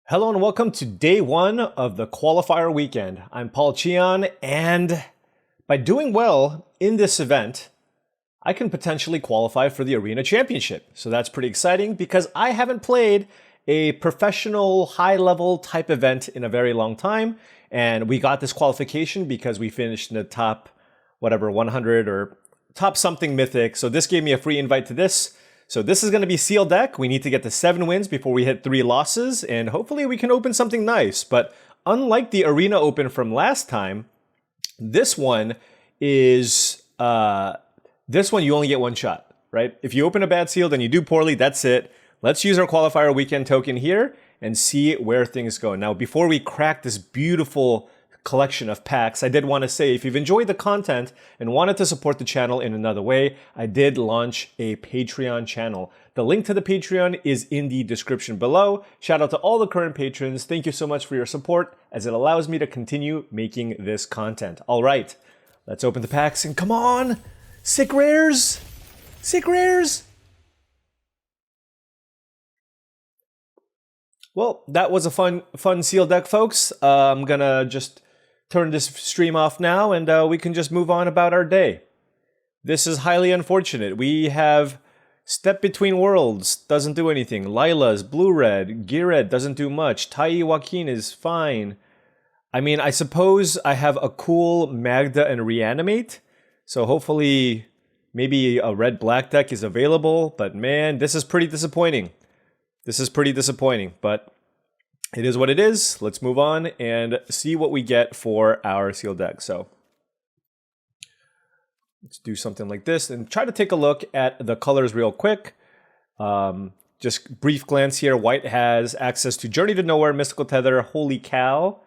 Hello and welcome to day one of the Qualifier weekend. I'm Paul Cheon, and by doing well in this event, I can potentially qualify for the Arena Championship. So that's pretty exciting because I haven't played a professional high-level type event in a very long time, and we got this qualification because we finished in the top, 100 or top something Mythic. So this gave me a free invite to this. So this is going to be sealed deck. We need to get to 7 wins before we hit 3 losses, and hopefully we can open something nice. But unlike the Arena Open from last time, this one is, this one you only get one shot, right? If you open a bad sealed and you do poorly, that's it. Let's use our Qualifier weekend token here and see where things go. Now, before we crack this beautiful collection of packs, I did want to say if you've enjoyed the content and wanted to support the channel in another way, I did launch a Patreon channel. The link to the Patreon is in the description below. Shout out to all the current patrons. Thank you so much for your support as it allows me to continue making this content. All right, let's open the packs and come on, sick rares, sick rares. Well, that was a fun sealed deck, folks. I'm gonna just turn this stream off now and we can just move on about our day. This is highly unfortunate. We have Step Between Worlds, doesn't do anything. Lila's blue-red, Geared doesn't do much. Tai Joaquin is fine. I mean, I suppose I have a cool Magda and Reanimate, so hopefully maybe a red-black deck is available, but man, this is pretty disappointing. This is pretty disappointing, but it is what it is. Let's move on and see what we get for our sealed deck. So let's do something like this and try to take a look at the colors real quick. Just brief glance here. White has access to Journey to Nowhere, Mystical Tether, Holy Cow,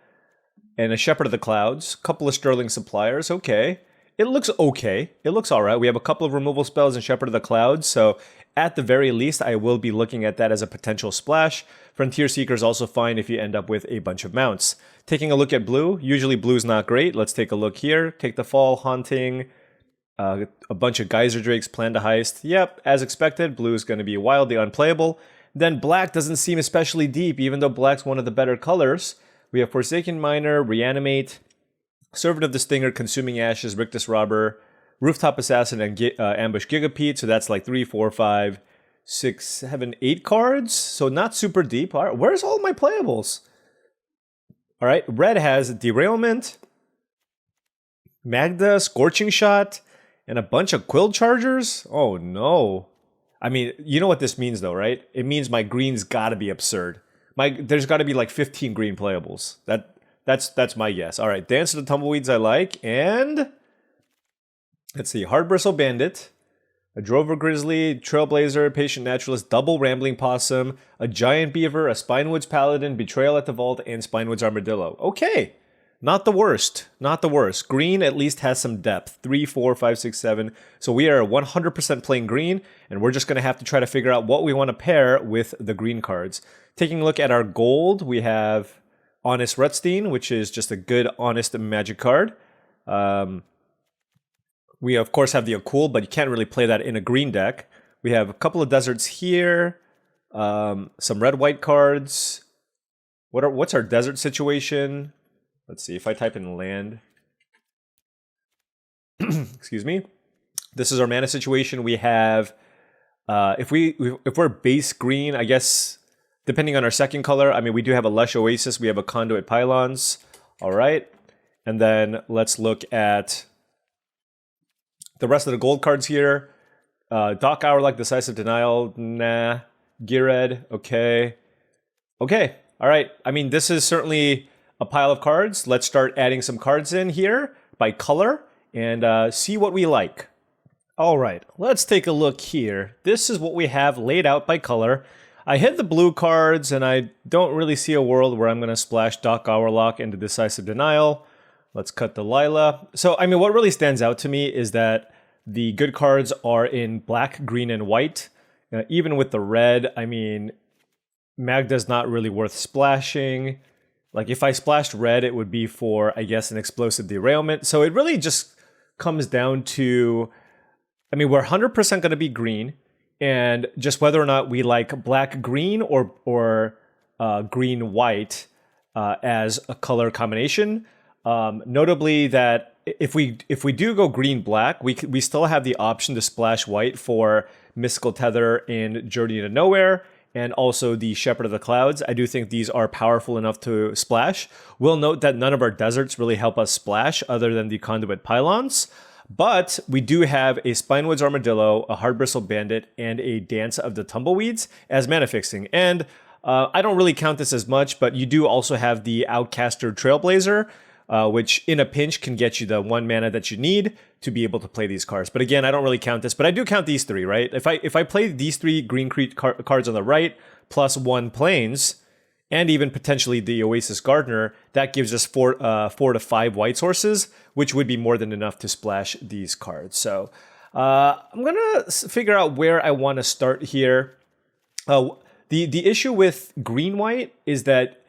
and a Shepherd of the Clouds. Couple of Sterling Suppliers. Okay. It looks okay. It looks all right. We have a couple of removal spells in Shepherd of the Clouds, so at the very least, I will be looking at that as a potential splash. Frontier Seeker is also fine if you end up with a bunch of mounts. Taking a look at blue, usually blue's not great. Let's take a look here. Take the Fall, Haunting, a bunch of Geyser Drakes, Plan to Heist. Yep, as expected, blue is going to be wildly unplayable. Then black doesn't seem especially deep, even though black's one of the better colors. We have Forsaken Miner, Reanimate, Servant of the Stinger, Consuming Ashes, Rictus Robber, Rooftop Assassin, and Ambush Gigapete. So that's like 3, 4, 5, 6, 7, 8 cards. So not super deep. All right, where's all my playables? All right, red has Derailment, Magda, Scorching Shot, and a bunch of Quill Chargers. Oh no. I mean, you know what this means though, right? It means my green's gotta be absurd. There's gotta be like 15 green playables. That's my guess. All right, Dance of the Tumbleweeds I like, and let's see, Hard Bristle Bandit, a Drover Grizzly, Trailblazer, Patient Naturalist, Double Rambling Possum, a Giant Beaver, a Spinewoods Paladin, Betrayal at the Vault, and Spinewoods Armadillo. Okay, not the worst, not the worst. Green at least has some depth, 3, 4, 5, 6, 7. So we are 100% playing green, and we're just going to have to try to figure out what we want to pair with the green cards. Taking a look at our gold, we have Honest Rutstein, which is just a good, honest Magic card. We, of course, have the Akul, but you can't really play that in a green deck. We have a couple of deserts here, some red-white cards. What's our desert situation? Let's see, if I type in land. Excuse me. This is our mana situation. We have, if we're base green, I guess, depending on our second color, I mean, we do have a Lush Oasis. We have a Conduit Pylons. All right. And then let's look at the rest of the gold cards here. Dock Hourlock, Decisive Denial, nah. Geared, okay. Okay, all right. I mean, this is certainly a pile of cards. Let's start adding some cards in here by color and see what we like. All right, let's take a look here. This is what we have laid out by color. I hit the blue cards, and I don't really see a world where I'm going to splash Dock Hourlock into Decisive Denial. Let's cut the Lila. So, I mean, what really stands out to me is that the good cards are in black, green, and white. Even with the red, I mean, Magda's not really worth splashing. Like, if I splashed red, it would be for, I guess, an Explosive Derailment. So it really just comes down to, I mean, we're 100% going to be green. And just whether or not we like black, green, or green-white as a color combination. Notably that if we do go green-black, we still have the option to splash white for Mystical Tether and Journey to Nowhere, and also the Shepherd of the Clouds. I do think these are powerful enough to splash. We'll note that none of our deserts really help us splash other than the Conduit Pylons. But we do have a Spinewoods Armadillo, a Hardbristle Bandit, and a Dance of the Tumbleweeds as mana fixing. And I don't really count this as much, but you do also have the Outcaster Trailblazer, which in a pinch can get you the 1 mana that you need to be able to play these cards. But again, I don't really count this, but I do count these 3, right? If I play these 3 green cards on the right, plus 1 Plains, and even potentially the Oasis Gardener, that gives us 4 to 5 white sources, which would be more than enough to splash these cards. So I'm gonna figure out where I want to start here. The issue with green-white is that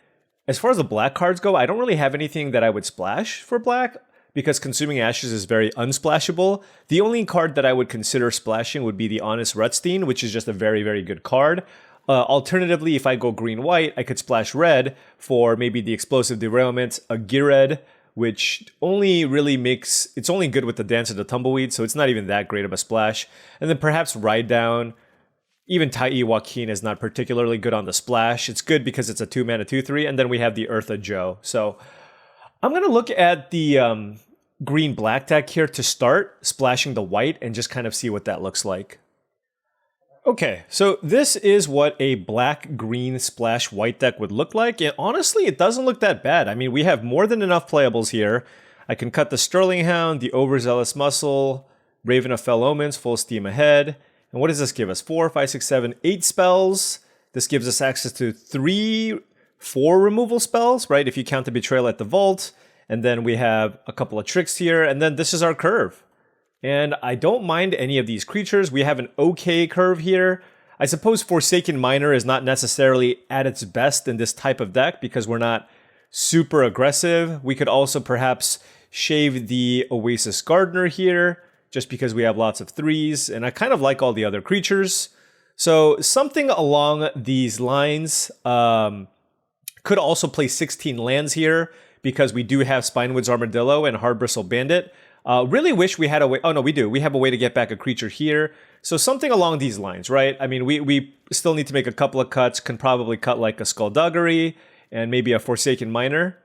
as far as the black cards go, I don't really have anything that I would splash for black because Consuming Ashes is very unsplashable. The only card that I would consider splashing would be the Honest Rutstein, which is just a very, very good card. Alternatively, if I go green-white, I could splash red for maybe the Explosive Derailment, a Gired, which only really makes... It's only good with the Dance of the Tumbleweed, so it's not even that great of a splash. And then perhaps Ride Down. Even Tai Joaquin is not particularly good on the splash. It's good because it's a 2-mana 2/3, and then we have the Eartha Joe. So I'm going to look at the green-black deck here to start splashing the white and just kind of see what that looks like. Okay, so this is what a black-green splash white deck would look like, and honestly, it doesn't look that bad. I mean, we have more than enough playables here. I can cut the Sterling Hound, the Overzealous Muscle, Raven of Fell Omens, full steam ahead. And what does this give us? 4, 5, 6, 7, 8 spells. This gives us access to 4 removal spells, right? If you count the Betrayal at the Vault. And then we have a couple of tricks here, and then this is our curve. And I don't mind any of these creatures. We have an okay curve here. I suppose Forsaken Miner is not necessarily at its best in this type of deck because we're not super aggressive. We could also perhaps shave the Oasis Gardener here just because we have lots of 3s, and I kind of like all the other creatures. So something along these lines. Could also play 16 lands here because we do have Spinewoods Armadillo and Hardbristle Bandit. Really wish we had a way... Oh, no, we do. We have a way to get back a creature here. So something along these lines, right? I mean, we still need to make a couple of cuts. Can probably cut like a Skullduggery and maybe a Forsaken Miner.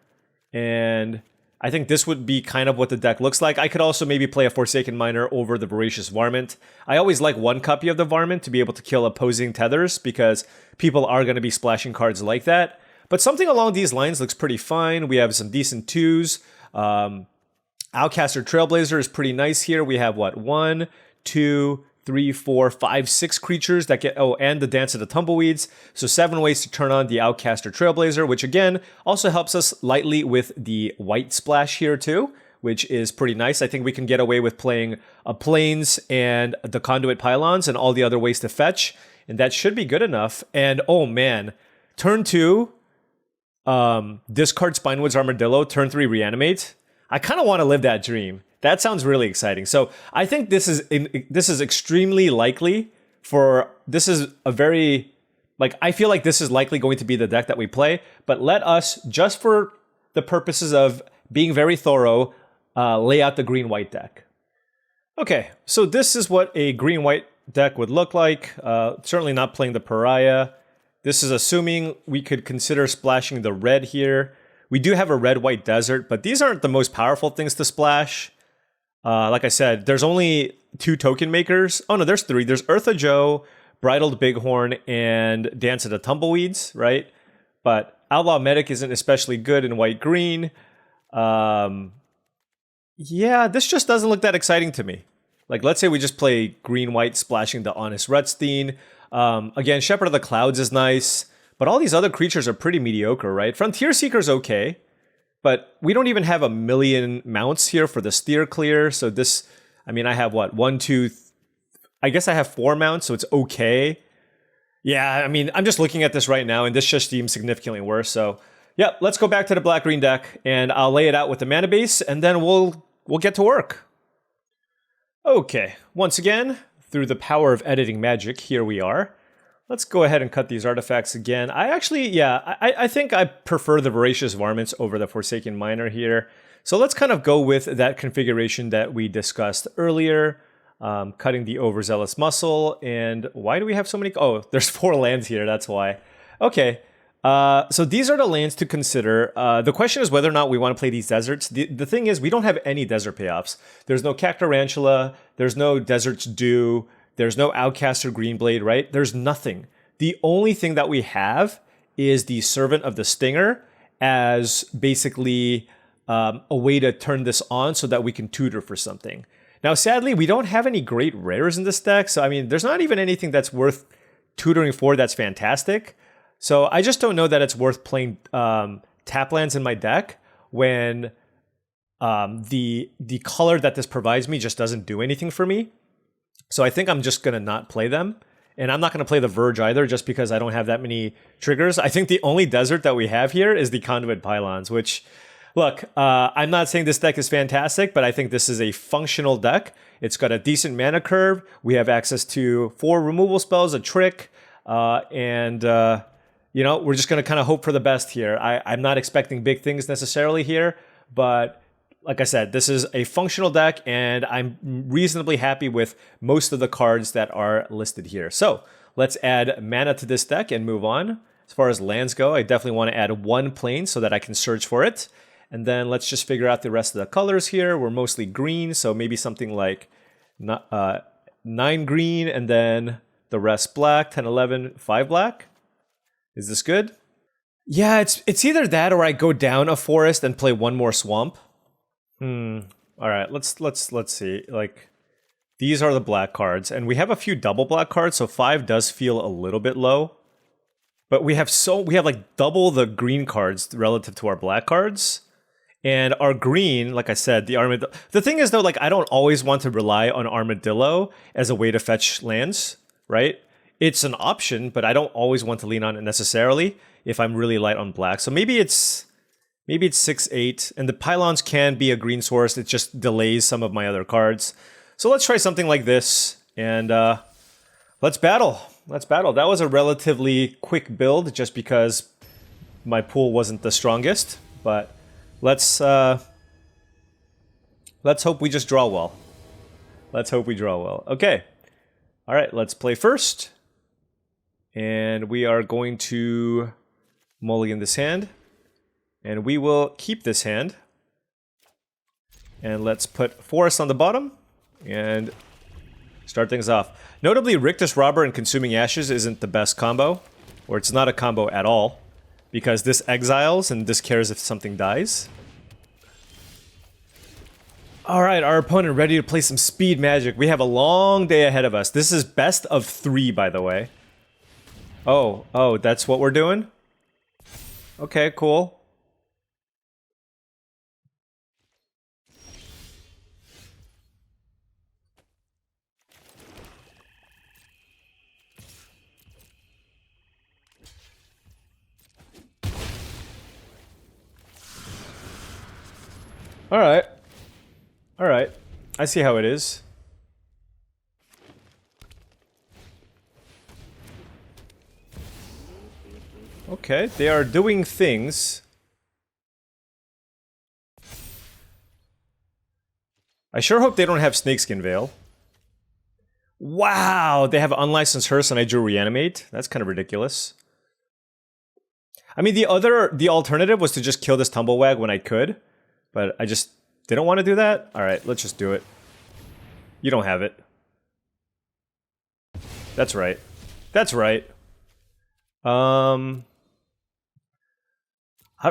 And I think this would be kind of what the deck looks like. I could also maybe play a Forsaken Miner over the Voracious Varmint. I always like one copy of the Varmint to be able to kill opposing tethers because people are going to be splashing cards like that. But something along these lines looks pretty fine. We have some decent 2s. Outcaster Trailblazer is pretty nice here. We have, what, 1, 2, 3, 4, 5, 6 creatures that get... Oh, and the Dance of the Tumbleweeds. So 7 ways to turn on the Outcaster Trailblazer, which, again, also helps us lightly with the white splash here, too, which is pretty nice. I think we can get away with playing a Plains and the Conduit Pylons and all the other ways to fetch, and that should be good enough. And, oh, man, turn 2... discard Spinewoods Armadillo, turn 3 Reanimate. I kind of want to live that dream. That sounds really exciting. So I think this is extremely likely for... This is a very... Like, I feel like this is likely going to be the deck that we play, but let us, just for the purposes of being very thorough, lay out the green-white deck. Okay, so this is what a green-white deck would look like. Certainly not playing the Pariah. This is assuming we could consider splashing the red here. We do have a red-white desert, but these aren't the most powerful things to splash. Like I said, there's only 2 token makers. Oh no, there's 3. There's Eartha Joe, Bridled Bighorn, and Dance of the Tumbleweeds, right? But Outlaw Medic isn't especially good in white-green. Yeah, this just doesn't look that exciting to me. Like, let's say we just play green-white splashing the Honest Rutstein. Again, Shepherd of the Clouds is nice, but all these other creatures are pretty mediocre, right? Frontier Seeker's okay, but we don't even have a million mounts here for the Steer Clear, so this, I mean, I have what, 1, 2, I guess I have 4 mounts, so it's okay. Yeah, I mean, I'm just looking at this right now, and this just seems significantly worse, so yeah, let's go back to the black-green deck, and I'll lay it out with the mana base, and then we'll get to work. Okay, once again, through the power of editing magic, here we are. Let's go ahead and cut these artifacts again. I actually, yeah, I think I prefer the Voracious Varmints over the Forsaken Miner here. So let's kind of go with that configuration that we discussed earlier. Cutting the Overzealous Muscle. And why do we have so many? Oh, there's 4 lands here, that's why. Okay, so these are the lands to consider. The question is whether or not we want to play these deserts. The thing is, we don't have any desert payoffs. There's no Cactarantula, there's no Desert's Dew, there's no Outcast or Greenblade, right? There's nothing. The only thing that we have is the Servant of the Stinger as basically a way to turn this on so that we can tutor for something. Now, sadly, we don't have any great rares in this deck. So, I mean, there's not even anything that's worth tutoring for that's fantastic. So I just don't know that it's worth playing tap lands in my deck when the color that this provides me just doesn't do anything for me. So I think I'm just going to not play them. And I'm not going to play the Verge either just because I don't have that many triggers. I think the only desert that we have here is the Conduit Pylons, which, look, I'm not saying this deck is fantastic, but I think this is a functional deck. It's got a decent mana curve. We have access to 4 removal spells, a trick, and you know, we're just going to kind of hope for the best here. I'm not expecting big things necessarily here, but like I said, this is a functional deck, and I'm reasonably happy with most of the cards that are listed here. So let's add mana to this deck and move on. As far as lands go, I definitely want to add 1 plane so that I can search for it. And then let's just figure out the rest of the colors here. We're mostly green, so maybe something like 9 green, and then the rest black, 10, 11, 5 black. Is this good? Yeah, it's either that or I go down a forest and play 1 more swamp. All right, let's see. Like, these are the black cards, and we have a few double black cards, so 5 does feel a little bit low. But we have like double the green cards relative to our black cards. And our green, like I said, the Armadillo. The thing is though, like, I don't always want to rely on Armadillo as a way to fetch lands, right? It's an option, but I don't always want to lean on it necessarily if I'm really light on black. So maybe it's 6/8, and the Pylons can be a green source. It just delays some of my other cards. So let's try something like this, and let's battle. Let's battle. That was a relatively quick build just because my pool wasn't the strongest, but let's hope we just draw well. Let's hope we draw well. Okay. All right, let's play first. And we are going to mulligan this hand. And we will keep this hand. And let's put Forest on the bottom and start things off. Notably, Rictus Robber and Consuming Ashes isn't the best combo, or it's not a combo at all, because this exiles and this cares if something dies. Alright, our opponent ready to play some speed magic. We have a long day ahead of us. This is best of 3, by the way. Oh, that's what we're doing? Okay, cool. Alright. Alright. I see how it is. Okay, they are doing things. I sure hope they don't have Snakeskin Veil. Wow, they have Unlicensed Hearse and I drew Reanimate. That's kind of ridiculous. I mean, the alternative was to just kill this Tumblewag when I could. But I just didn't want to do that. Alright, let's just do it. You don't have it. That's right. That's right.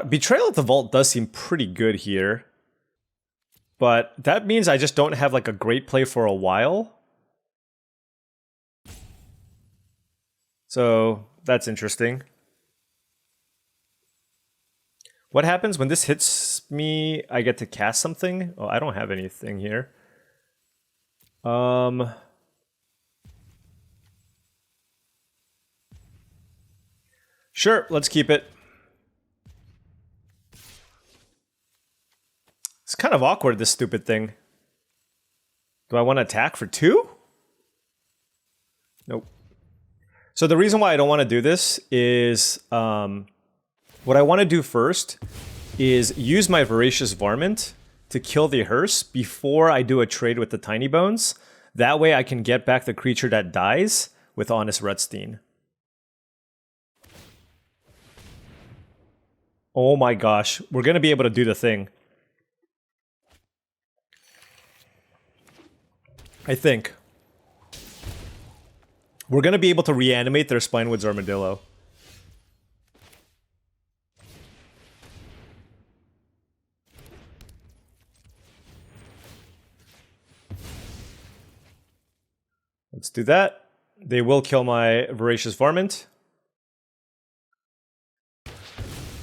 Betrayal at the Vault does seem pretty good here. But that means I just don't have like a great play for a while. So that's interesting. What happens when this hits me? I get to cast something? Oh, I don't have anything here. Sure, let's keep it. It's kind of awkward, this stupid thing. Do I want to attack for 2? Nope. So the reason why I don't want to do this is what I want to do first is use my Voracious Varmint to kill the hearse before I do a trade with the Tiny Bones. That way I can get back the creature that dies with Honest Rutstein. Oh my gosh, we're going to be able to do the thing. I think. We're going to be able to reanimate their Spinewoods Armadillo. Let's do that. They will kill my Voracious Varmint.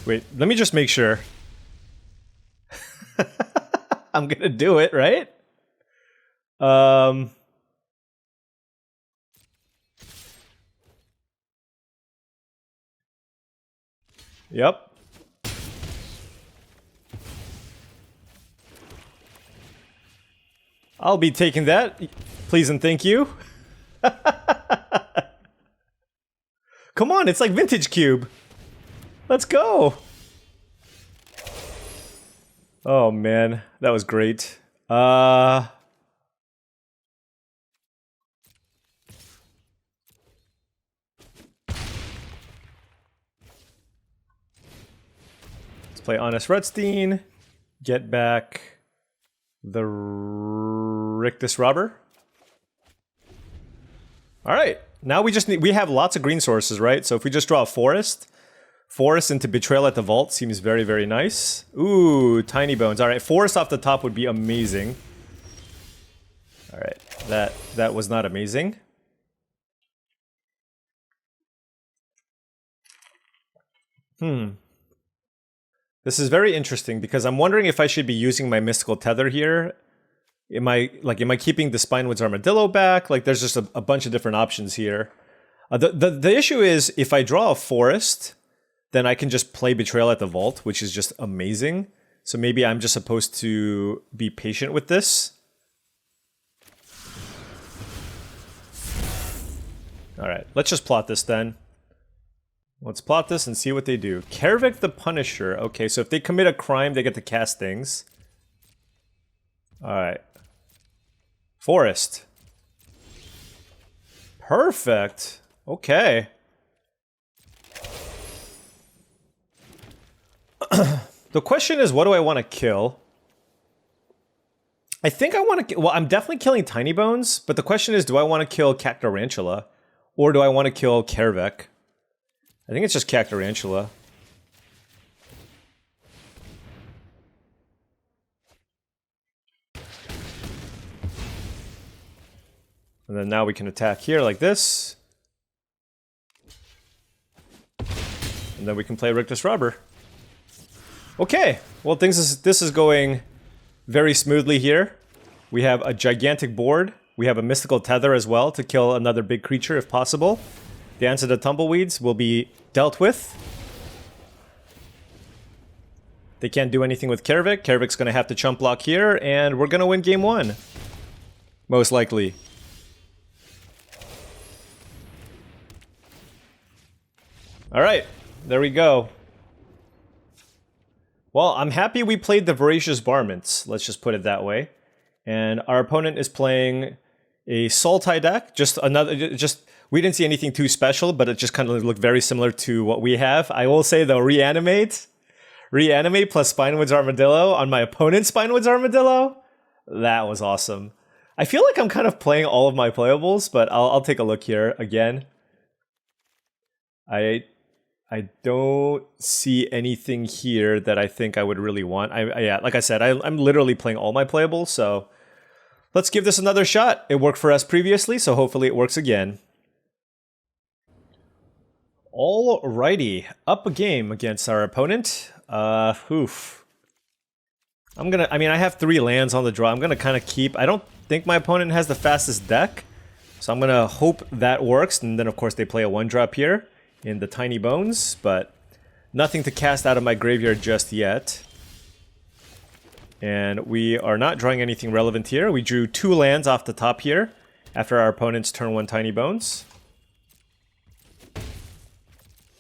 Wait, let me just make sure. I'm gonna do it, right? Yep. I'll be taking that. Please and thank you. Come on, it's like Vintage Cube. Let's go. Oh man, that was great. Let's play Honest Rutstein. Get back the Rictus Robber. All right, now we have lots of green sources, right? So if we just draw a forest into Betrayal at the Vault seems very, very nice. Ooh, Tiny Bones. All right, forest off the top would be amazing. All right, that was not amazing. This is very interesting because I'm wondering if I should be using my Mystical Tether here. Am I keeping the Spinewoods Armadillo back? Like, there's just a bunch of different options here. The issue is, if I draw a forest, then I can just play Betrayal at the Vault, which is just amazing. So maybe I'm just supposed to be patient with this. All right, let's just plot this then. Let's plot this and see what they do. Kervik the Punisher. Okay, so if they commit a crime, they get to cast things. All right. Forest. Perfect. Okay. The question is, what do I want to kill? I think I want to... Well, I'm definitely killing Tiny Bones, but the question is, do I want to kill Cactarantula? Or do I want to kill Kervik? I think it's just Cactarantula. And then now we can attack here like this. And then we can play Rictus Robber. Okay, well this is going very smoothly here. We have a gigantic board. We have a Mystical Tether as well to kill another big creature if possible. Dance of the Tumbleweeds will be dealt with. They can't do anything with Kervik. Kervik's going to have to chump block here, and we're going to win game one. Most likely. Alright, there we go. Well, I'm happy we played the Voracious Varmints, let's just put it that way. And our opponent is playing a Sultai deck, we didn't see anything too special, but it just kind of looked very similar to what we have. I will say though, Reanimate plus Spinewoods Armadillo on my opponent's Spinewoods Armadillo, that was awesome. I feel like I'm kind of playing all of my playables, but I'll take a look here again. I don't see anything here that I think I would really want. Yeah, like I said, I'm literally playing all my playables, so let's give this another shot. It worked for us previously, so hopefully it works again. Alrighty, up a game against our opponent. Oof. I have 3 lands on the draw. I'm gonna kind of keep. I don't think my opponent has the fastest deck, so I'm gonna hope that works. And then of course they play a 1-drop here in the Tiny Bones, but nothing to cast out of my graveyard just yet. And we are not drawing anything relevant here. We drew 2 lands off the top here after our opponent's turn 1 Tiny Bones.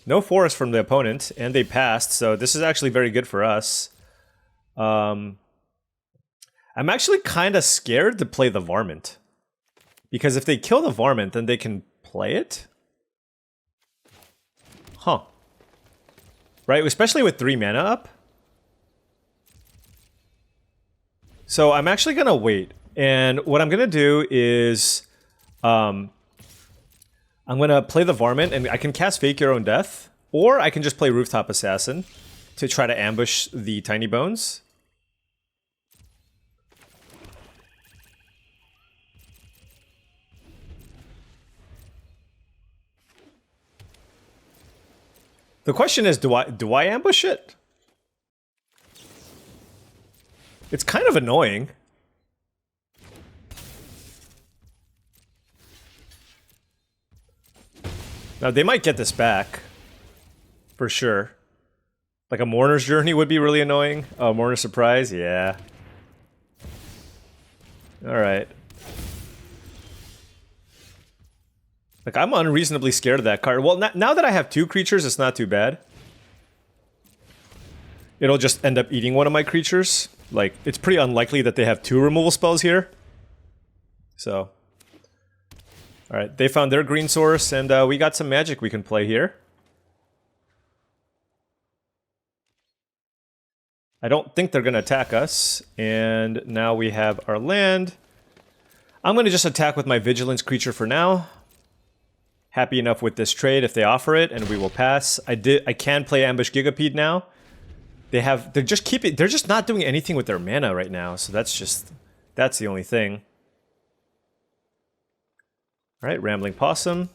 No forest from the opponent, and they passed, so this is actually very good for us. I'm actually kind of scared to play the Varmint. Because if they kill the Varmint, then they can play it? Huh. Right, especially with 3 mana up. So I'm actually going to wait. And what I'm going to do is... I'm going to play the Varmint, and I can cast Fake Your Own Death. Or I can just play Rooftop Assassin to try to ambush the Tiny Bones. The question is, do I ambush it? It's kind of annoying. Now, they might get this back. For sure. Like a Mourner's Journey would be really annoying. Oh, Mourner's Surprise? Yeah. Alright. Like, I'm unreasonably scared of that card. Well, now that I have 2 creatures, it's not too bad. It'll just end up eating one of my creatures. Like, it's pretty unlikely that they have 2 removal spells here. So. Alright, they found their green source, and we got some magic we can play here. I don't think they're going to attack us. And now we have our land. I'm going to just attack with my Vigilance creature for now. Happy enough with this trade if they offer it, and we will pass. I can play Ambush Gigapede now. They're just not doing anything with their mana right now, so that's the only thing. Alright, Rambling Possum.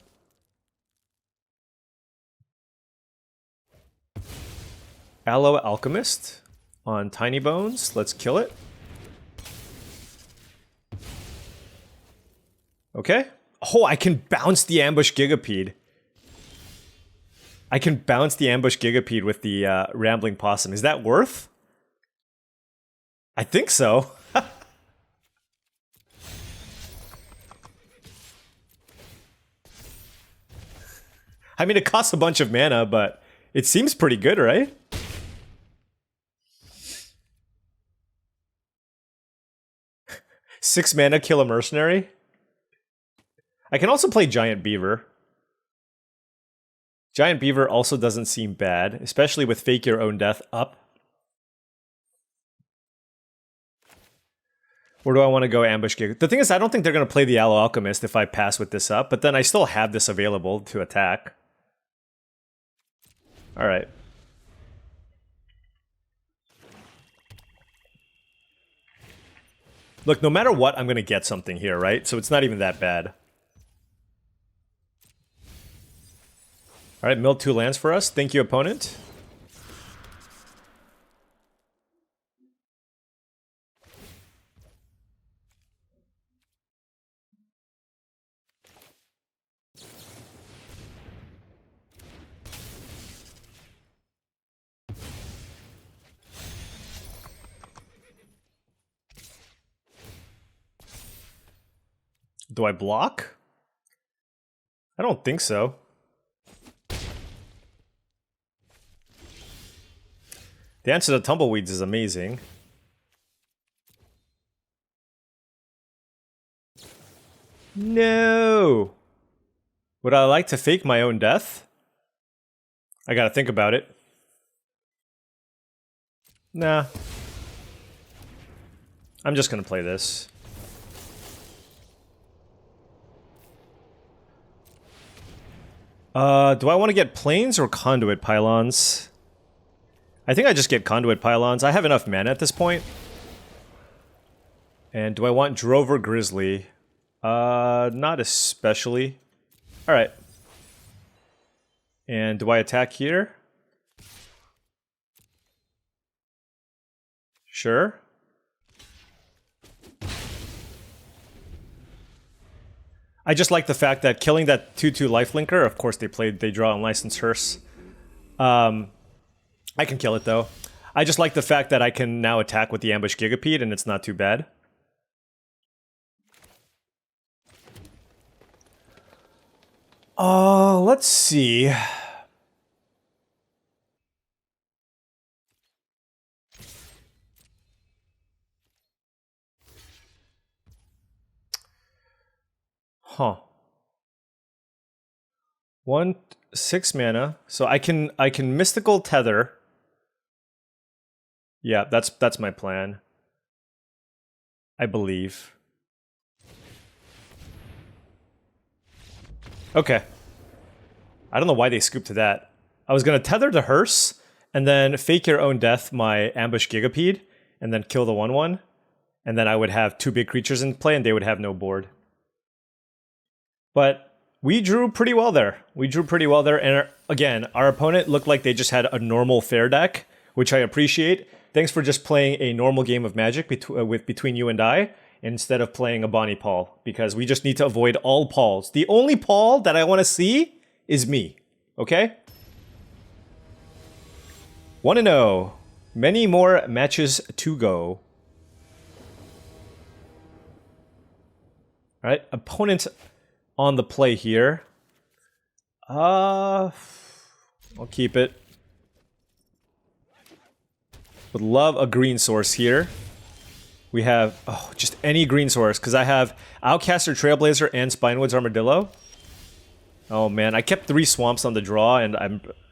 Aloe Alchemist on Tiny Bones. Let's kill it. Okay. Oh, I can bounce the Ambush Gigapede. I can bounce the Ambush Gigapede with the Rambling Possum. Is that worth? I think so. I mean, it costs a bunch of mana, but it seems pretty good, right? Six mana, kill a mercenary. I can also play Giant Beaver. Giant Beaver also doesn't seem bad, especially with Fake Your Own Death up. Where do I want to go ambush gig? The thing is, I don't think they're going to play the Aloe Alchemist if I pass with this up, but then I still have this available to attack. Alright. Look, no matter what, I'm going to get something here, right? So it's not even that bad. Alright, milled 2 lands for us. Thank you, opponent. Do I block? I don't think so. The answer to Tumbleweeds is amazing. No! Would I like to fake my own death? I gotta think about it. Nah. I'm just gonna play this. Do I want to get Plains or Conduit Pylons? I think I just get Conduit Pylons. I have enough mana at this point. And do I want Drover Grizzly? Not especially. Alright. And do I attack here? Sure. I just like the fact that killing that 2/2 lifelinker, of course they draw Unlicensed Hearse. I can kill it though. I just like the fact that I can now attack with the Ambush Gigapede and it's not too bad. Let's see. Huh. 6 mana. So I can mystical tether. Yeah, that's my plan. I believe. Okay. I don't know why they scooped to that. I was gonna tether to Hearse, and then fake your own death my ambush Gigapede, and then kill the 1/1. And then I would have 2 big creatures in play, and they would have no board. But we drew pretty well there. And again, our opponent looked like they just had a normal fair deck, which I appreciate. Thanks for just playing a normal game of Magic between you and I, instead of playing a Bonnie Paul, because we just need to avoid all Pauls. The only Paul that I want to see is me, okay? 1-0. Many more matches to go. All right, opponent on the play here. I'll keep it. Would love a green source here. We have just any green source, because I have Outcaster, Trailblazer, and Spinewoods Armadillo. Oh man, I kept 3 swamps on the draw, and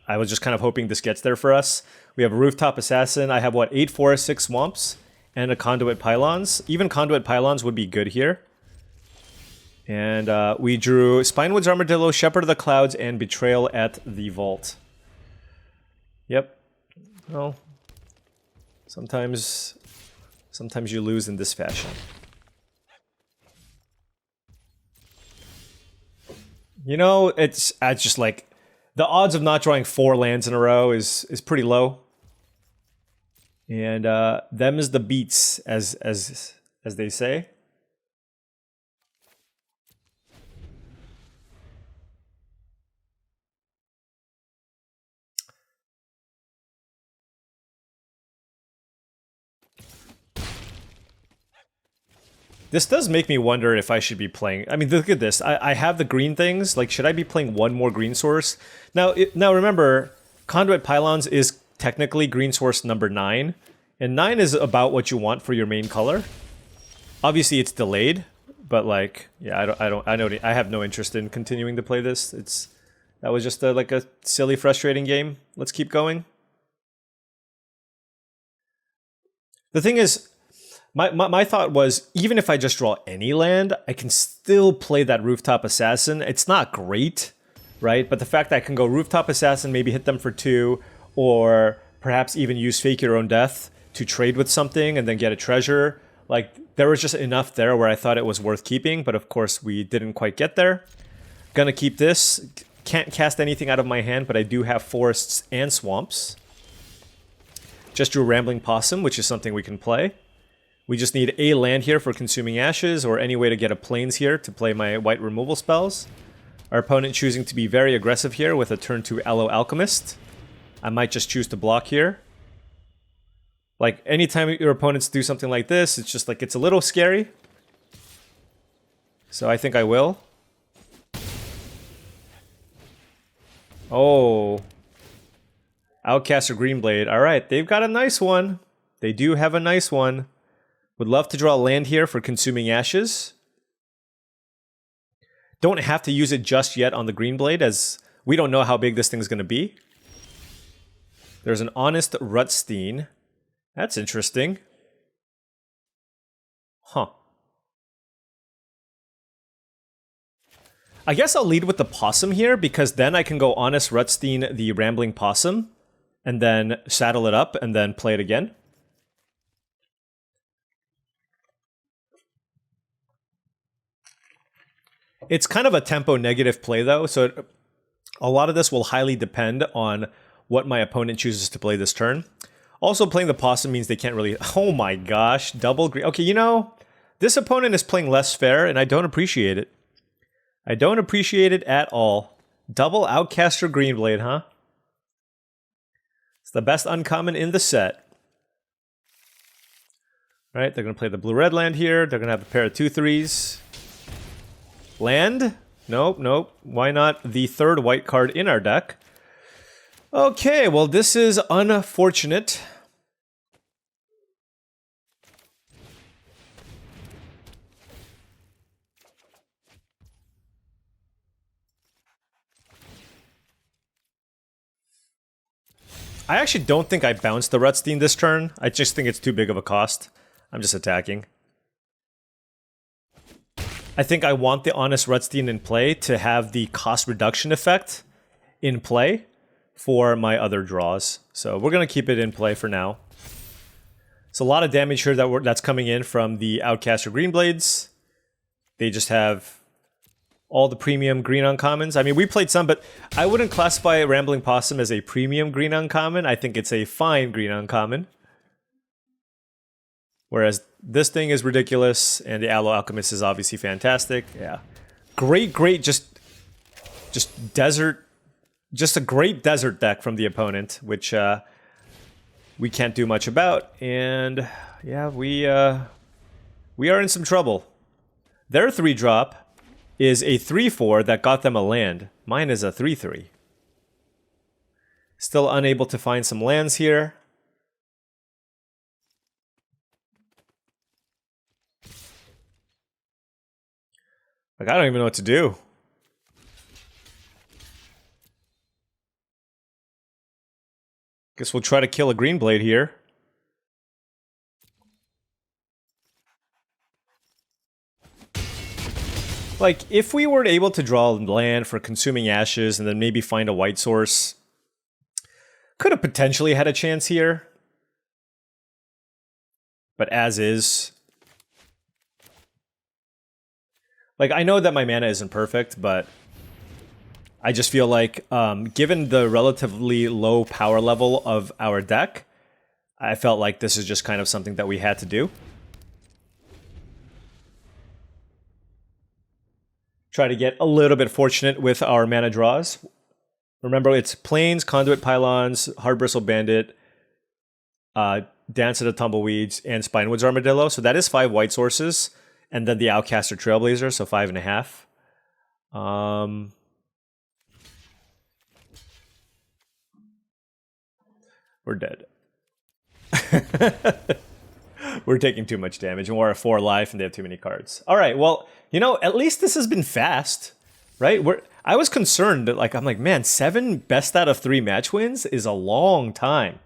I was just kind of hoping this gets there for us. We have a Rooftop Assassin. I have, what, 8 forests, 6 swamps, and a Conduit Pylons. Even Conduit Pylons would be good here. And we drew Spinewoods Armadillo, Shepherd of the Clouds, and Betrayal at the Vault. Yep. Well, sometimes you lose in this fashion. You know, it's just like the odds of not drawing 4 lands in a row is pretty low. And them is the beats, as they say. This does make me wonder if I should be playing... I mean, look at this. I have the green things. Like, should I be playing 1 more green source? Now remember, Conduit Pylons is technically green source number 9. And 9 is about what you want for your main color. Obviously, it's delayed. But, like, yeah, I have no interest in continuing to play this. That was just like a silly, frustrating game. Let's keep going. The thing is... My thought was, even if I just draw any land, I can still play that Rooftop Assassin. It's not great, right? But the fact that I can go Rooftop Assassin, maybe hit them for 2, or perhaps even use Fake Your Own Death to trade with something and then get a treasure. Like, there was just enough there where I thought it was worth keeping, but of course we didn't quite get there. Gonna keep this. Can't cast anything out of my hand, but I do have forests and swamps. Just drew Rambling Possum, which is something we can play. We just need a land here for Consuming Ashes, or any way to get a Plains here to play my white removal spells. Our opponent choosing to be very aggressive here with a turn 2 Aloe Alchemist. I might just choose to block here. Like, anytime your opponents do something like this, it's just like, it's a little scary. So I think I will. Oh. Outcaster Greenblade. Alright, they've got a nice one. They do have a nice one. Would love to draw land here for Consuming Ashes. Don't have to use it just yet on the Greenblade, as we don't know how big this thing's going to be. There's an Honest Rutstein. That's interesting. Huh. I guess I'll lead with the Possum here, because then I can go Honest Rutstein the Rambling Possum, and then saddle it up, and then play it again. It's kind of a tempo negative play, though, so a lot of this will highly depend on what my opponent chooses to play this turn. Also, playing the Possum means they can't really... Oh my gosh, double green... Okay, you know, this opponent is playing less fair, and I don't appreciate it. I don't appreciate it at all. Double Outcaster Greenblade, huh? It's the best uncommon in the set. All right, they're going to play the blue-red land here. They're going to have a pair of 2/3s. Land? Nope, nope. Why not the 3rd white card in our deck? Okay, well, this is unfortunate. I actually don't think I bounced the Rutstein this turn. I just think it's too big of a cost. I'm just attacking. I think I want the Honest Rutstein in play to have the cost reduction effect in play for my other draws. So we're going to keep it in play for now. It's a lot of damage here that's coming in from the Outcaster Greenblades. They just have all the premium green uncommons. I mean, we played some, but I wouldn't classify Rambling Possum as a premium green uncommon. I think it's a fine green uncommon. Whereas this thing is ridiculous, and the Aloe Alchemist is obviously fantastic. Yeah. Great, just desert, just a great desert deck from the opponent, which we can't do much about. And yeah, we are in some trouble. Their 3-drop is a 3/4 that got them a land. Mine is a 3/3. Still unable to find some lands here. Like, I don't even know what to do. Guess we'll try to kill a green blade here. Like, if we were able to draw land for Consuming Ashes and then maybe find a white source, could have potentially had a chance here. But as is. Like, I know that my mana isn't perfect, but I just feel like, given the relatively low power level of our deck, I felt like this is just kind of something that we had to do. Try to get a little bit fortunate with our mana draws. Remember, it's Plains, Conduit Pylons, Hard Bristle Bandit, Dance of the Tumbleweeds, and Spinewoods Armadillo. So that is 5 white sources. And then the Outcaster Trailblazer, so 5.5. We're dead. We're taking too much damage, and we're at 4 life, and they have too many cards. All right, well, you know, at least this has been fast, right? I was concerned that, like, I'm like, man, 7 best out of 3 match wins is a long time.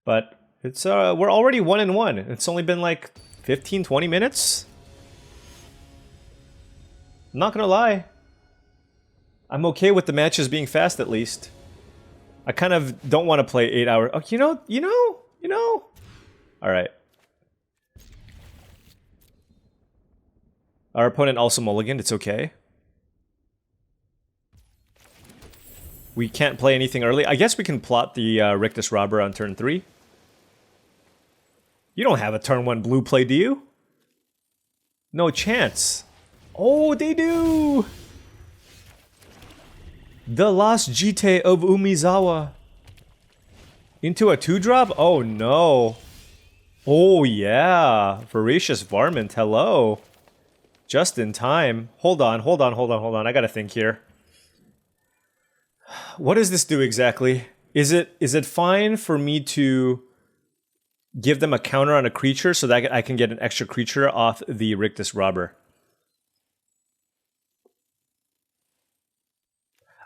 But it's we're already 1-1. It's only been like 15, 20 minutes. I'm not gonna lie. I'm okay with the matches being fast, at least. I kind of don't want to play 8 hours. Oh, you know. All right. Our opponent also mulliganed. It's okay. We can't play anything early. I guess we can plot the Rictus Robber on turn 3. You don't have a turn 1 blue play, do you? No chance. Oh, they do! The Lost Jite of Umizawa. Into a 2-drop? Oh, no. Oh, yeah. Voracious Varmint, hello. Just in time. Hold on. I gotta think here. What does this do exactly? Is it fine for me to give them a counter on a creature so that I can get an extra creature off the Rictus Robber?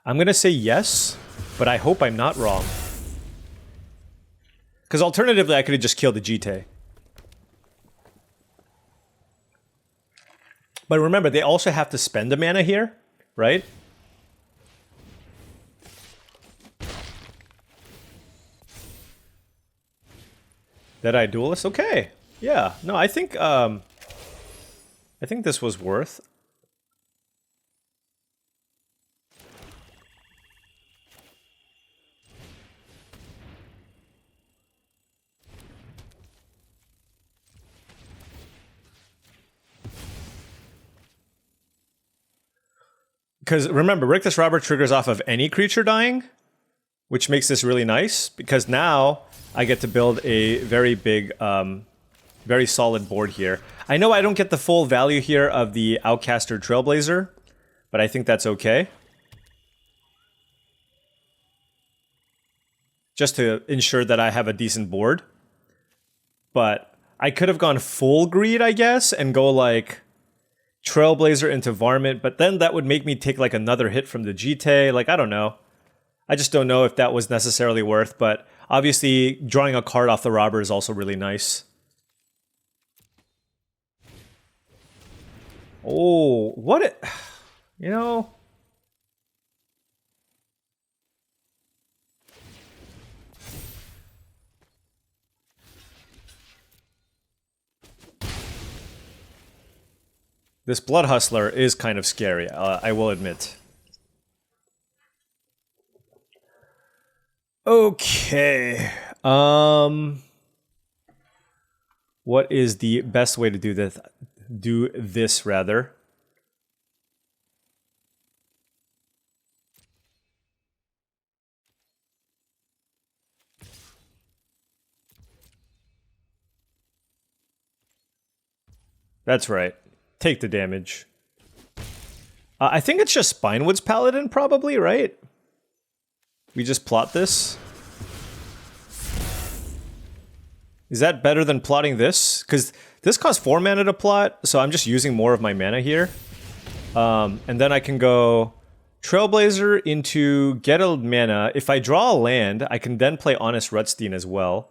I'm gonna say yes, but I hope I'm not wrong. Because alternatively, I could have just killed the Jite. But remember, they also have to spend a mana here, right? Dead-Eye Duelist? Okay. Yeah. No, I think this was worth. Because remember, Rictus Robber triggers off of any creature dying, which makes this really nice, because now I get to build a very big, very solid board here. I know I don't get the full value here of the Outcaster Trailblazer, but I think that's okay. Just to ensure that I have a decent board. But I could have gone full greed, I guess, and go like Trailblazer into Varmint, but then that would make me take like another hit from the Jite. Like, I don't know. I just don't know if that was necessarily worth, but Obviously, drawing a card off the robber is also really nice. Oh, what it... You know... This Blood Hustler is kind of scary, I will admit. Okay. What is the best way to do this? Do this rather. That's right. Take the damage. I think it's just Spinewood's Paladin, probably, right? We just plot this. Is that better than plotting this? Because this costs 4 mana to plot, so I'm just using more of my mana here. And then I can go Trailblazer into get a mana. If I draw a land, I can then play Honest Rutstein as well.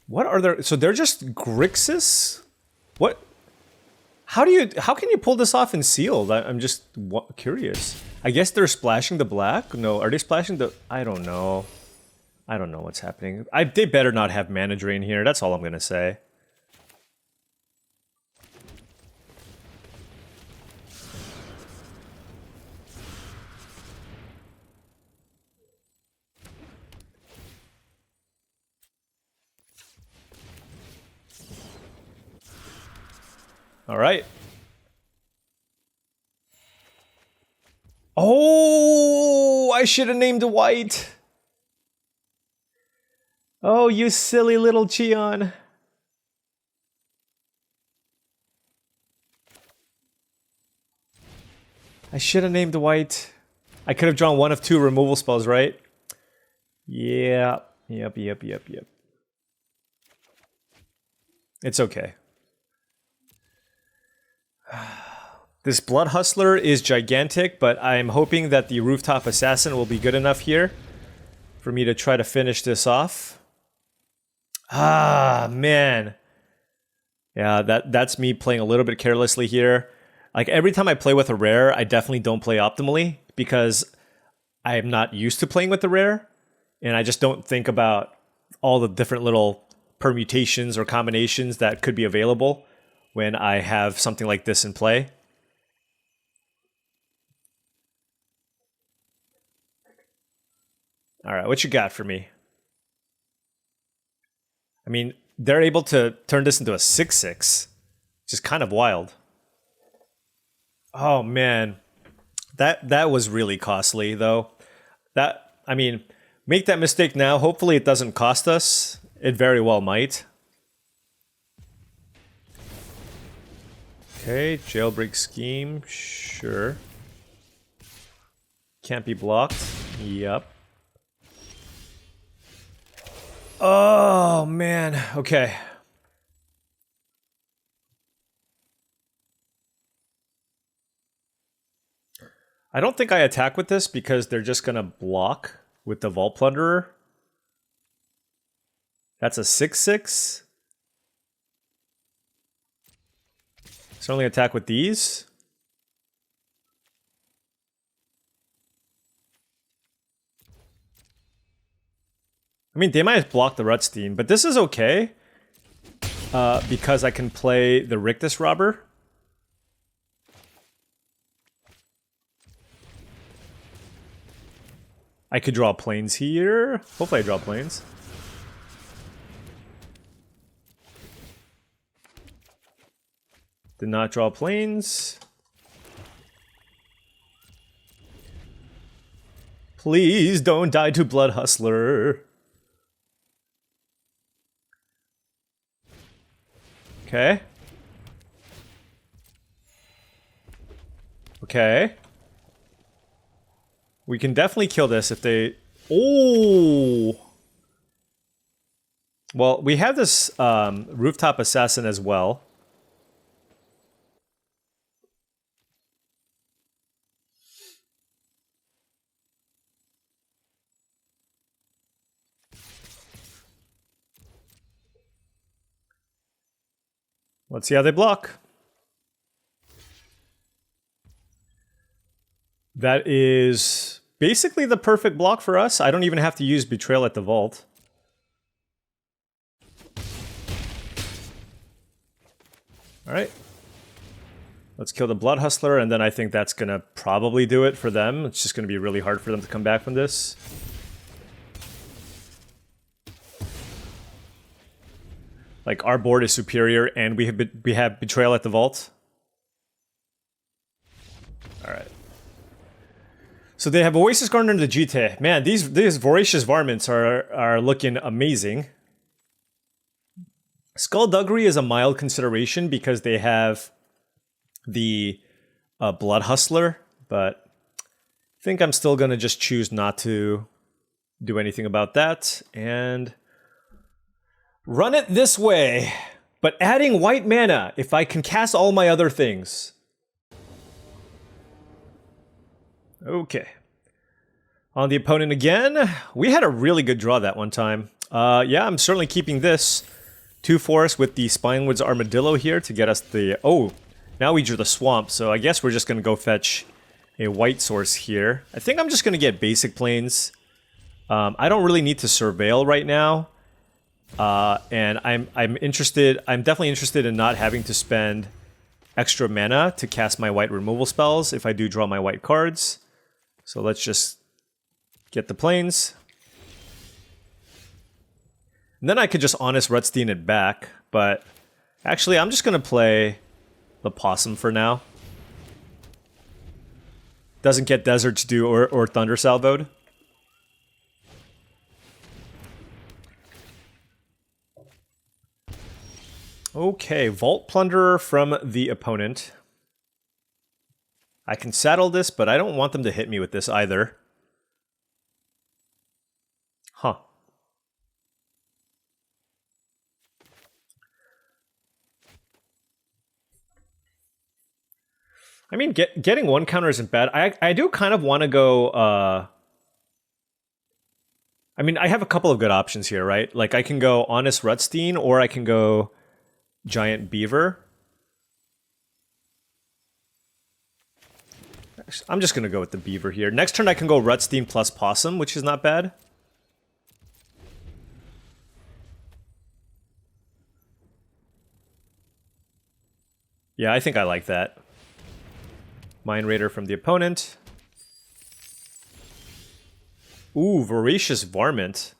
What are there? So they're just Grixis? What? How can you pull this off in sealed? I'm just curious. I guess they're splashing the black? No, are they splashing the... I don't know. I don't know what's happening. They better not have mana drain here. That's all I'm gonna say. All right. Oh, I should have named white. Oh, you silly little Cheon. I should have named white. I could have drawn one of 2 removal spells, right? Yeah. Yep. It's okay. This Blood Hustler is gigantic, but I'm hoping that the Rooftop Assassin will be good enough here for me to try to finish this off. Ah, man. Yeah, that's me playing a little bit carelessly here. Like, every time I play with a rare, I definitely don't play optimally because I am not used to playing with the rare, and I just don't think about all the different little permutations or combinations that could be available when I have something like this in play. All right, what you got for me? I mean, they're able to turn this into a 6/6, which is kind of wild. Oh man, that was really costly though. I mean, make that mistake now. Hopefully, it doesn't cost us. It very well might. Okay, jailbreak scheme, sure. Can't be blocked. Yep. Oh, man. Okay. I don't think I attack with this because they're just gonna block with the Vault Plunderer. That's a 6/6. Certainly attack with these. I mean, they might block the Rutstein, but this is okay. Because I can play the Rictus Robber. I could draw planes here. Hopefully I draw planes. Did not draw planes. Please don't die to Blood Hustler. Okay. Okay. We can definitely kill this if they... Oh! Well, we have this Rooftop Assassin as well. Let's see how they block. That is basically the perfect block for us. I don't even have to use Betrayal at the Vault. Alright. Let's kill the Blood Hustler, and then I think that's going to probably do it for them. It's just going to be really hard for them to come back from this. Like, our board is superior, and we have Betrayal at the Vault. Alright. So they have Oasis Gardener and the Jite. Man, these Voracious Varmints are looking amazing. Skullduggery is a mild consideration because they have the Blood Hustler, but I think I'm still going to just choose not to do anything about that and run it this way. But adding white mana if I can cast all my other things. Okay. On the opponent again. We had a really good draw that one time. Yeah, I'm certainly keeping this. 2 forests with the Spinewoods Armadillo here to get us the... Oh, now we drew the Swamp, so I guess we're just going to go fetch a white source here. I think I'm just going to get basic planes. I don't really need to Surveil right now. And I'm definitely interested in not having to spend extra mana to cast my white removal spells if I do draw my white cards. So let's just get the planes. And then I could just Honest Rutstein it back, but actually I'm just going to play the Possum for now. Doesn't get Desert to do or Thunder Salvoed. Okay, Vault Plunderer from the opponent. I can saddle this, but I don't want them to hit me with this either. Huh. I mean, getting one counter isn't bad. I do kind of want to go... I mean, I have a couple of good options here, right? Like, I can go Honest Rutstein, or I can go Giant Beaver. I'm just going to go with the Beaver here. Next turn I can go Rutstein plus Possum, which is not bad. Yeah, I think I like that. Mind Raider from the opponent. Ooh, Voracious Varmint.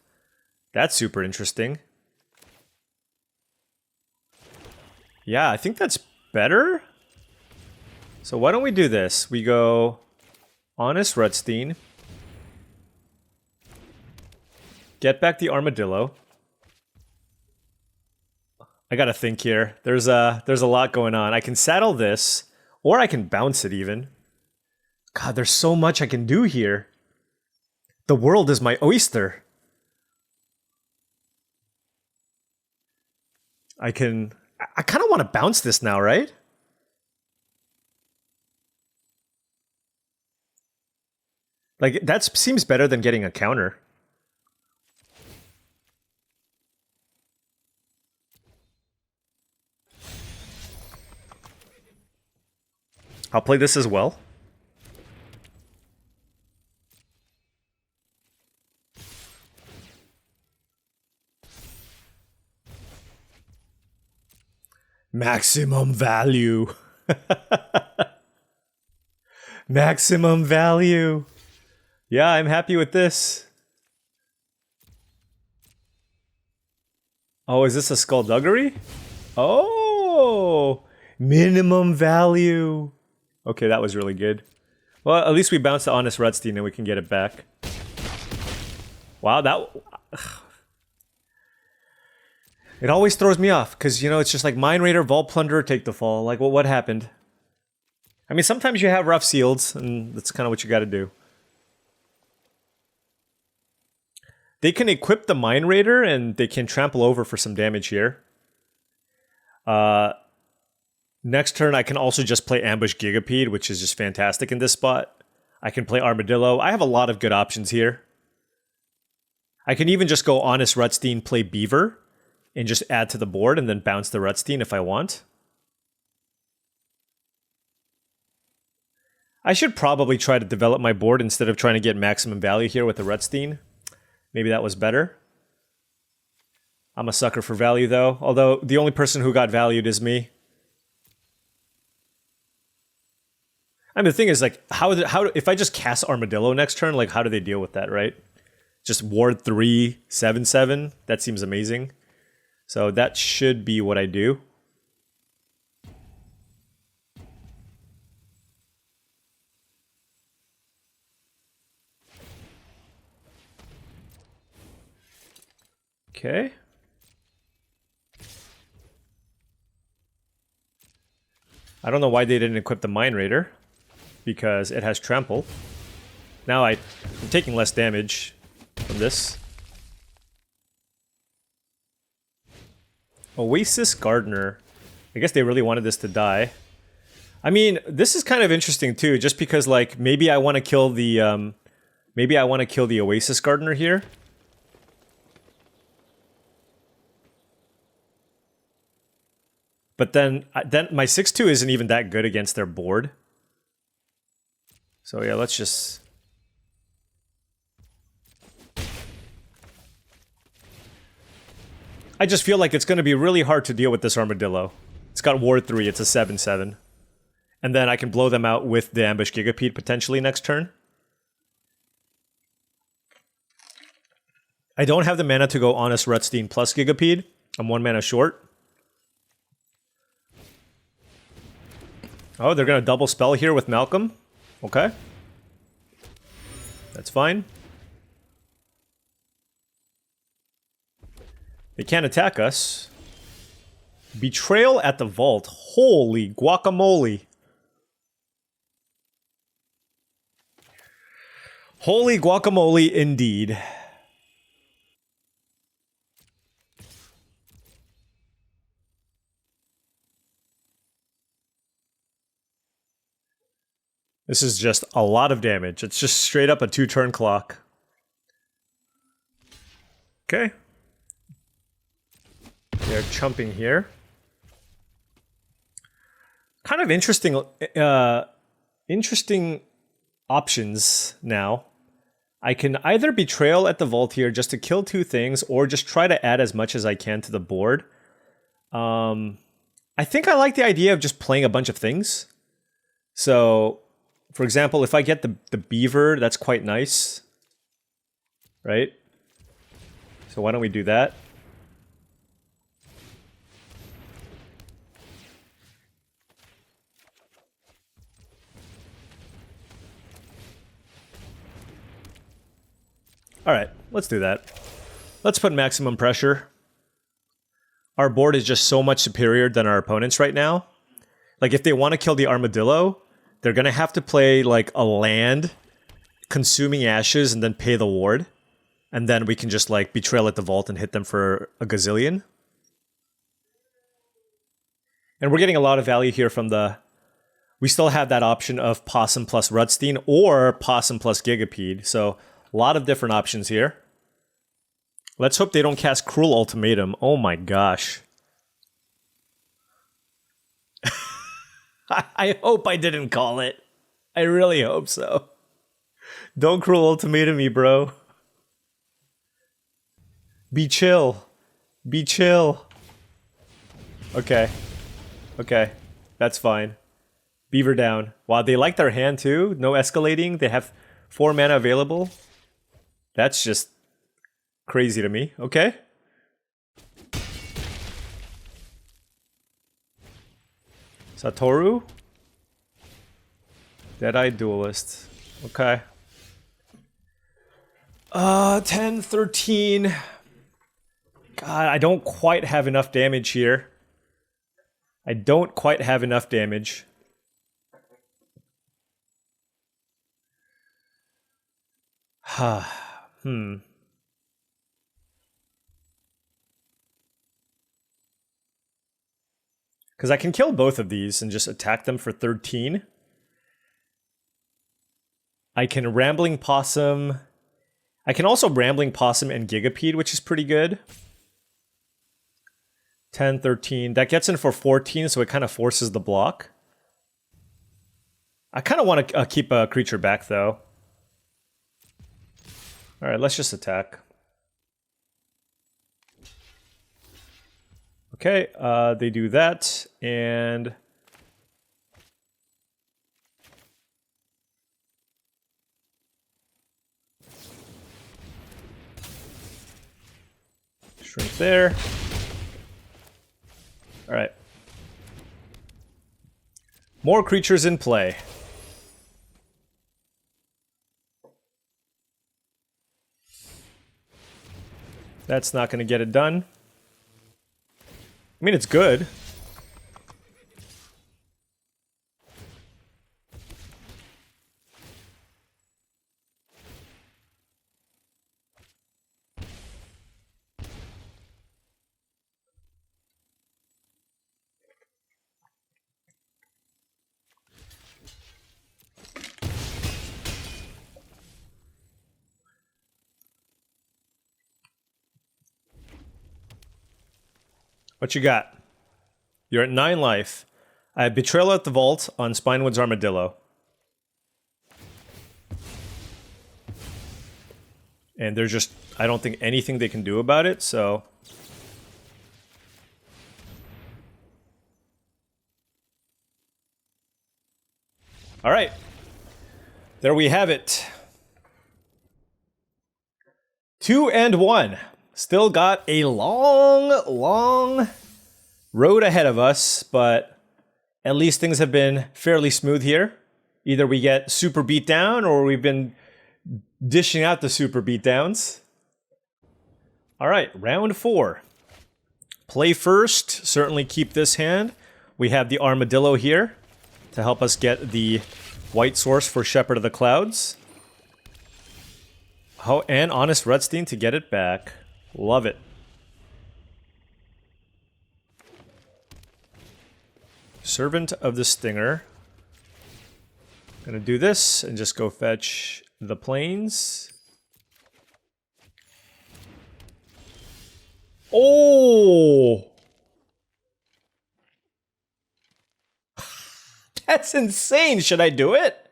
That's super interesting. Yeah, I think that's better. So why don't we do this? We go Honest Rutstein. Get back the Armadillo. I gotta think here. There's a lot going on. I can saddle this, or I can bounce it even. God, there's so much I can do here. The world is my oyster. I kind of want to bounce this now, right? Like, that seems better than getting a counter. I'll play this as well. Maximum value. Maximum value. Yeah, I'm happy with this. Oh, is this a Skullduggery? Oh, minimum value. Okay, that was really good. Well, at least we bounced the Honest Rutstein and we can get it back. Wow, that... It always throws me off, because, you know, it's just like Mind Raider, Vault Plunderer, take the fall. Like, well, what happened? I mean, sometimes you have rough seals, and that's kind of what you gotta do. They can equip the Mind Raider, and they can trample over for some damage here. Next turn, I can also just play Ambush Gigapede, which is just fantastic in this spot. I can play Armadillo. I have a lot of good options here. I can even just go Honest Rutstein, play Beaver, and just add to the board, and then bounce the Rutstein if I want. I should probably try to develop my board instead of trying to get maximum value here with the Rutstein. Maybe that was better. I'm a sucker for value though, although the only person who got valued is me. I mean, the thing is, like, how if I just cast Armadillo next turn, like, how do they deal with that, right? Just ward 3, 7/7. That seems amazing. So that should be what I do. Okay. I don't know why they didn't equip the Mind Raider, because it has trample. Now I'm taking less damage from this. Oasis Gardener. I guess they really wanted this to die. I mean, this is kind of interesting too, just because, like, maybe I want to kill the Oasis Gardener here. But then my 6/2 isn't even that good against their board. So yeah, let's just... I just feel like it's going to be really hard to deal with this Armadillo. It's got ward 3, it's a 7/7. And then I can blow them out with the Ambush Gigapede potentially next turn. I don't have the mana to go Honest Rutstein plus Gigapede. I'm 1 mana short. Oh, they're going to double spell here with Malcolm. Okay. That's fine. They can't attack us. Betrayal at the Vault. Holy guacamole. Holy guacamole indeed. This is just a lot of damage. It's just straight up a 2-turn clock. Okay. They're chumping here. Kind of interesting options now. I can either Betrayal at the Vault here just to kill 2 things, or just try to add as much as I can to the board. I think I like the idea of just playing a bunch of things. So... for example, if I get the beaver, that's quite nice. Right? So why don't we do that? Alright, let's do that. Let's put maximum pressure. Our board is just so much superior than our opponents right now. Like, if they want to kill the Armadillo... they're going to have to play, like, a land, Consuming Ashes, and then pay the ward. And then we can just, like, Betrayal at the Vault and hit them for a gazillion. And we're getting a lot of value here from the... we still have that option of Possum plus Rutstein or Possum plus Gigapede. So, a lot of different options here. Let's hope they don't cast Cruel Ultimatum. Oh my gosh. I hope I didn't call it. I really hope so. Don't Cruel Ultimatum me, bro. Be chill. Be chill. Okay. Okay. That's fine. Beaver down. Wow, they like their hand too. No escalating. They have 4 mana available. That's just crazy to me. Okay. Satoru? Dead-Eye Duelist. Okay. 10, 13. God, I don't quite have enough damage here. I don't quite have enough damage. Because I can kill both of these and just attack them for 13. I can Rambling Possum. I can also Rambling Possum and Gigapede, which is pretty good. 10, 13. That gets in for 14, so it kind of forces the block. I kind of want to keep a creature back, though. All right, let's just attack. Okay, they do that, and... Shrink there. All right. More creatures in play. That's not going to get it done. I mean, it's good. What you got? You're at 9 life. I have Betrayal at the Vault on Spinewood's Armadillo. And there's just, I don't think anything they can do about it, so... Alright. There we have it. 2 and 1. Still got a long road ahead of us, but at least things have been fairly smooth here. Either we get super beat down or we've been dishing out the super beatdowns. All right, round 4. Play first, certainly keep this hand. We have the Armadillo here to help us get the white source for Shepherd of the Clouds. Oh, and Honest Rutstein to get it back. Love it. Servant of the Stinger. Gonna do this and just go fetch the plains. Oh! That's insane! Should I do it?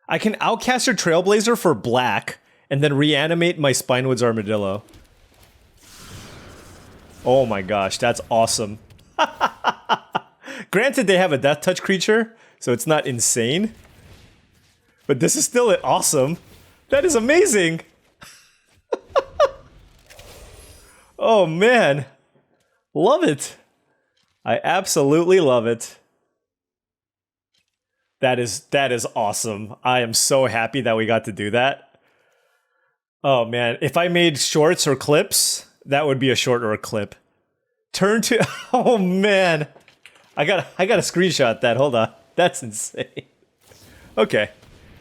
I can outcast your Trailblazer for black and then reanimate my Spinewood's Armadillo. Oh my gosh, that's awesome. Granted, they have a Death Touch creature, so it's not insane. But this is still awesome. That is amazing. Oh man. Love it. I absolutely love it. That is awesome. I am so happy that we got to do that. Oh man, if I made shorts or clips, that would be a short or a clip. Turn to... Oh man. I gotta screenshot that. Hold on. That's insane. Okay.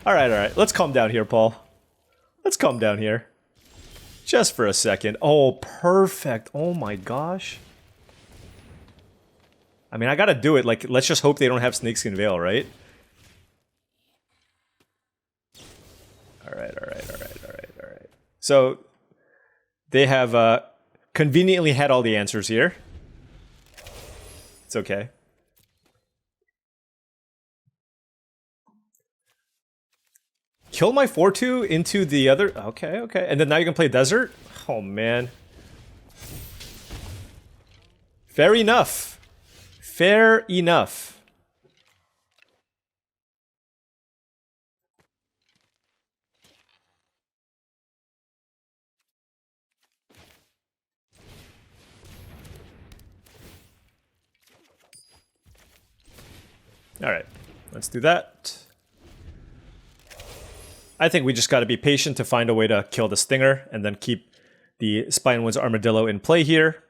Alright. Let's calm down here, Paul. Let's calm down here. Just for a second. Oh, perfect. Oh my gosh. I mean, I gotta do it. Like, let's just hope they don't have Snakeskin Veil, right? Alright. So, they have conveniently had all the answers here. It's okay. Kill my 4-2 into the other... Okay. And then now you can play Desert? Oh, man. Fair enough. Fair enough. Alright, let's do that. I think we just gotta be patient to find a way to kill the Stinger and then keep the Spinewood's Armadillo in play here.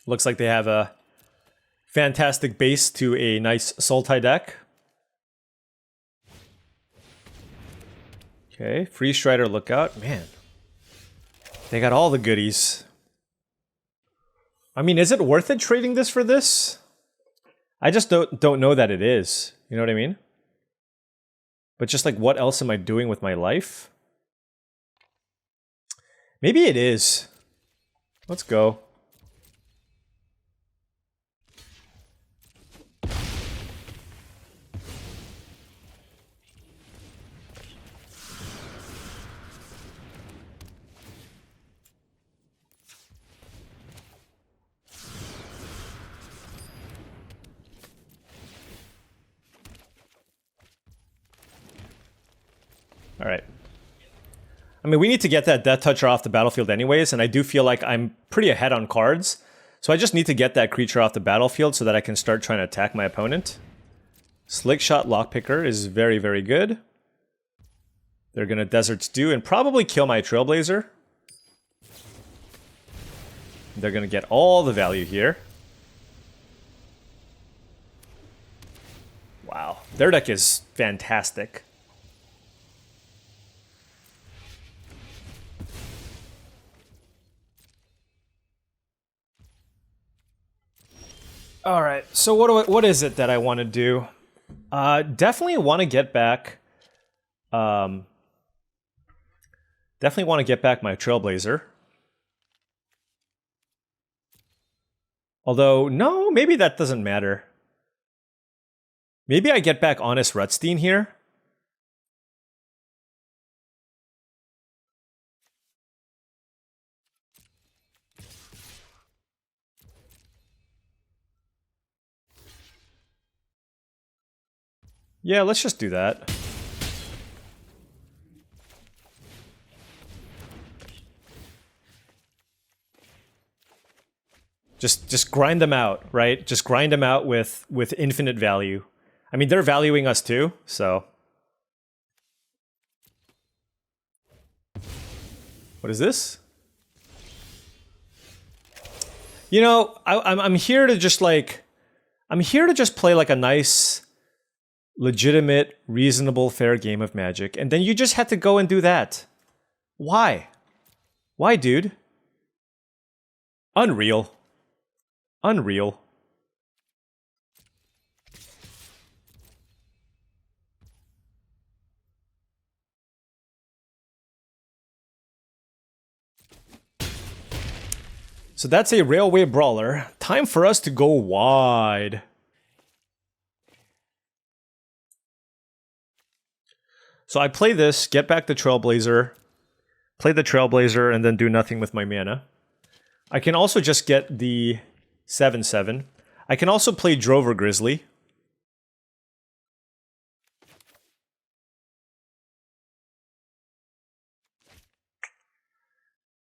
Looks like they have a fantastic base to a nice Sultai deck. Okay, Free Strider Lookout. Man, they got all the goodies. I mean, is it worth it trading this for this? I just don't know that it is. You know what I mean? But just like, what else am I doing with my life? Maybe it is. Let's go. Alright. I mean, we need to get that Death Toucher off the battlefield anyways, and I do feel like I'm pretty ahead on cards. So I just need to get that creature off the battlefield so that I can start trying to attack my opponent. Slickshot Lockpicker is very, very good. They're going to Desert Stew and probably kill my Trailblazer. They're going to get all the value here. Wow, their deck is fantastic. All right, so what is it that I want to do? Definitely want to get back. Definitely want to get back my Trailblazer. Although, no, maybe that doesn't matter. Maybe I get back Honest Rutstein here. Yeah, let's just do that. Just grind them out, right? Just grind them out with infinite value. I mean, they're valuing us too, so. What is this? You know, I'm here to just like, I'm here to just play like a nice, legitimate, reasonable, fair game of Magic, and then you just had to go and do that. Why? Why, dude? Unreal. Unreal. So that's a Railway Brawler. Time for us to go wide. So I play this, get back the Trailblazer, play the Trailblazer, and then do nothing with my mana. I can also just get the 7/7. I can also play Drover Grizzly.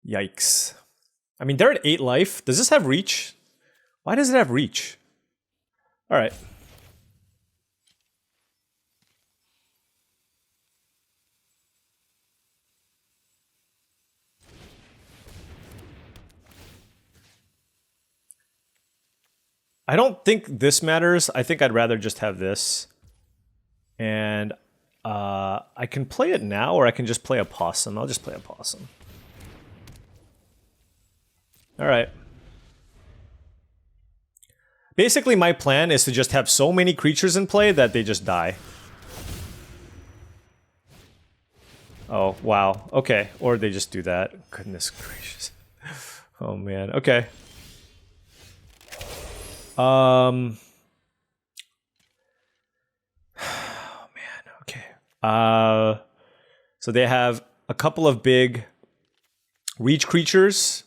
Yikes. I mean, they're at 8 life. Does this have reach? Why does it have reach? Alright. I don't think this matters. I think I'd rather just have this. And I can play it now, or I can just play a Possum. I'll just play a Possum. Alright. Basically, my plan is to just have so many creatures in play that they just die. Oh, wow. Okay. Or they just do that. Goodness gracious. Oh, man. Okay. Oh, man. Okay. So they have a couple of big reach creatures.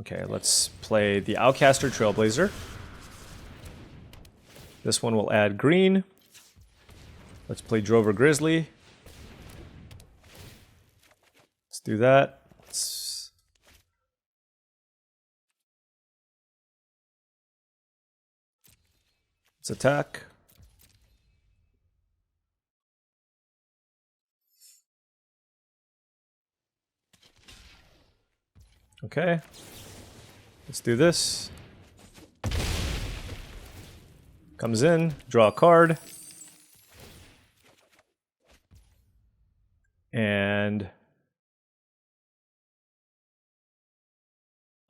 Okay, let's play the Outcaster Trailblazer. This one will add green. Let's play Drover Grizzly. Let's do that. Let's attack. Okay. Let's do this. Comes in, draw a card. And...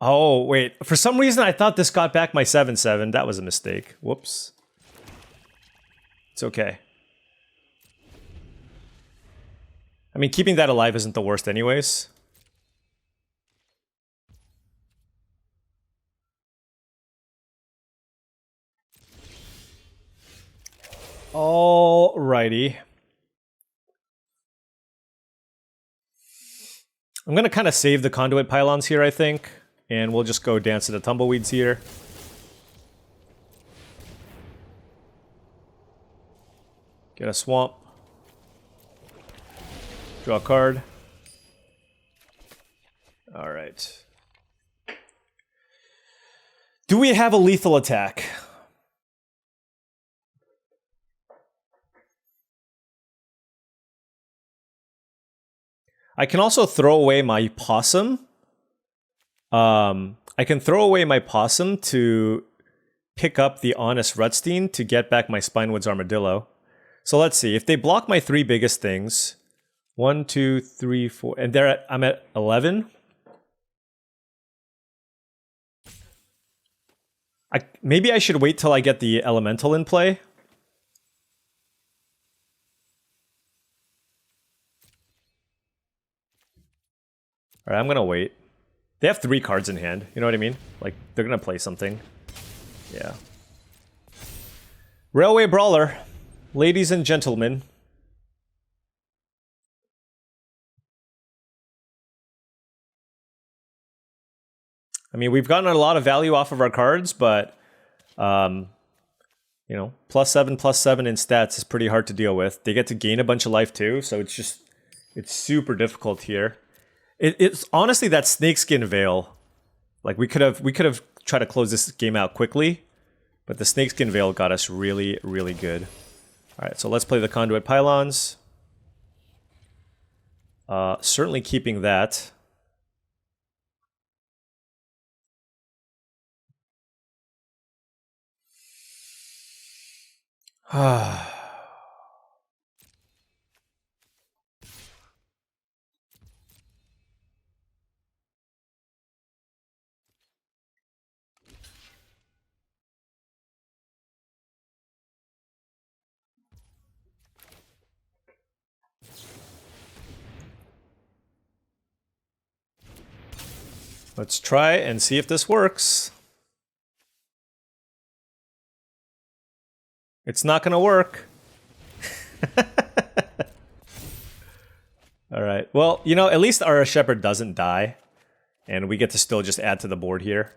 oh, wait. For some reason, I thought this got back my 7/7. That was a mistake. Whoops. It's okay. I mean, keeping that alive isn't the worst anyways. Alrighty. I'm gonna kind of save the Conduit Pylons here, I think. And we'll just go Dance to the Tumbleweeds here. Get a swamp. Draw a card. All right. Do we have a lethal attack? I can also throw away my possum. I can throw away my possum to pick up the Honest Rutstein to get back my Spinewoods Armadillo. So let's see. If they block my 3 biggest things, 1, 2, 3, 4, and I'm at 11. Maybe I should wait till I get the Elemental in play. All right, I'm gonna wait. They have 3 cards in hand. You know what I mean? Like, they're gonna play something. Yeah. Railway Brawler. Ladies and gentlemen. I mean, we've gotten a lot of value off of our cards, but, you know, +7, +7 in stats is pretty hard to deal with. They get to gain a bunch of life too, so it's super difficult here. It's honestly that Snakeskin Veil. Like, we could have tried to close this game out quickly, but the Snakeskin Veil got us really, really good. All right, so let's play the Conduit Pylons. Certainly keeping that. Let's try and see if this works. It's not going to work. All right. Well, you know, at least our Shepherd doesn't die. And we get to still just add to the board here.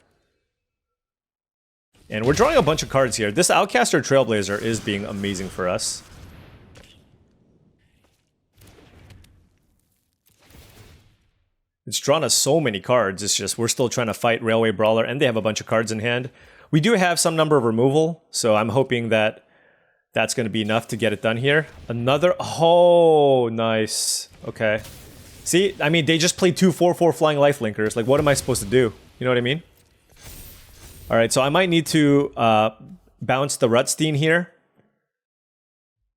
And we're drawing a bunch of cards here. This Outcaster Trailblazer is being amazing for us. It's drawn us so many cards. It's just we're still trying to fight Railway Brawler, and they have a bunch of cards in hand. We do have some number of removal, so I'm hoping that that's going to be enough to get it done here. Another... Oh, nice. Okay. See, I mean, they just played 2 4/4 Flying Lifelinkers. Like, what am I supposed to do? You know what I mean? All right, so I might need to bounce the Rutstein here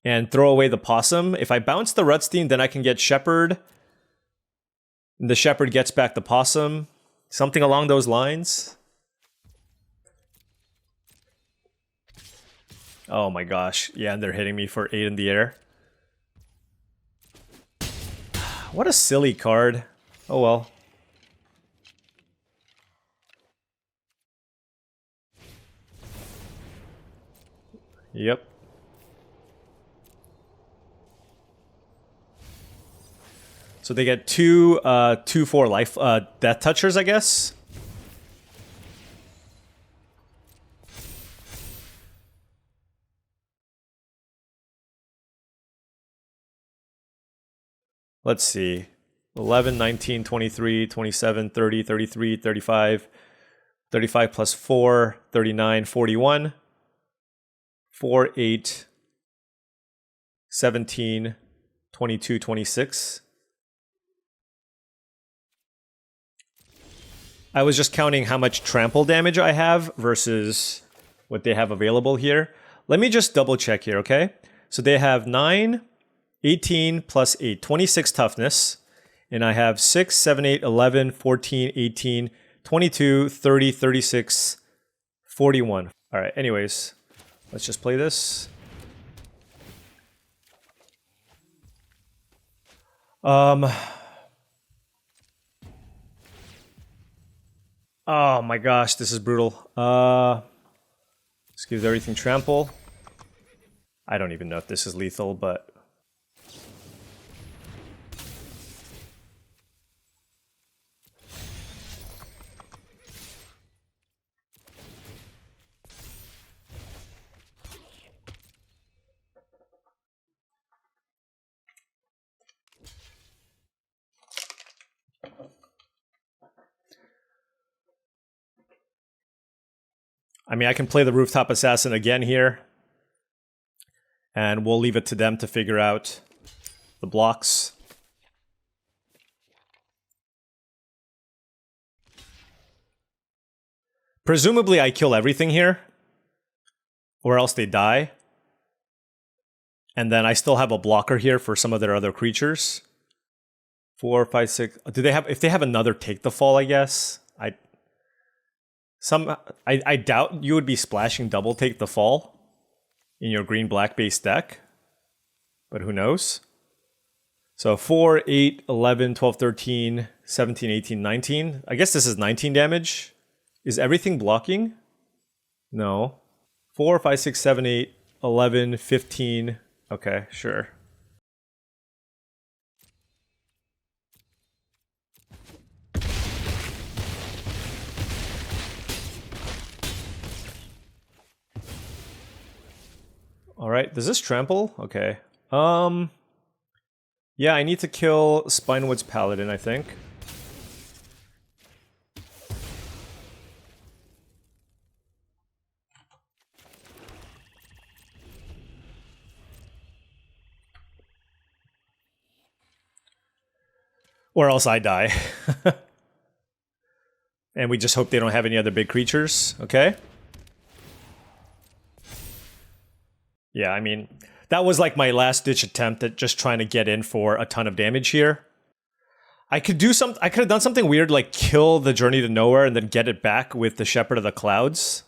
and throw away the Possum. If I bounce the Rutstein, then I can get Shepherd. And the Shepherd gets back the Possum. Something along those lines. Oh my gosh. Yeah, and they're hitting me for 8 in the air. What a silly card. Oh well. Yep. So they get 2/4 life Death Touchers, I guess. Let's see. 11, 19, 23, 27, 30, 33, 35, 35 plus 4, 39, 41, 4, 8, 17, 22, 26. I was just counting how much trample damage I have versus what they have available here. Let me just double check here, okay? So they have 9, 18 plus 8, 26 toughness. And I have 6, 7, 8, 11, 14, 18, 22, 30, 36, 41. All right, anyways, let's just play this. Oh my gosh, this is brutal. Let's give everything trample. I don't even know if this is lethal, but... I mean, I can play the Rooftop Assassin again here. And we'll leave it to them to figure out the blocks. Presumably I kill everything here. Or else they die. And then I still have a blocker here for some of their other creatures. 4, 5, 6. Do they have, if they have another Take the Fall, I guess. I doubt you would be splashing double Take the Fall in your green-black base deck. But who knows? So 4, 8, 11, 12, 13, 17, 18, 19. I guess this is 19 damage. Is everything blocking? No. 4, 5, 6, 7, 8, 11, 15. Okay, sure. All right, does this trample? Okay. Yeah, I need to kill Spinewood's Paladin, I think. Or else I die. And we just hope they don't have any other big creatures, okay? Yeah, I mean, that was like my last-ditch attempt at just trying to get in for a ton of damage here. I could have done something weird like kill the Journey to Nowhere and then get it back with the Shepherd of the Clouds.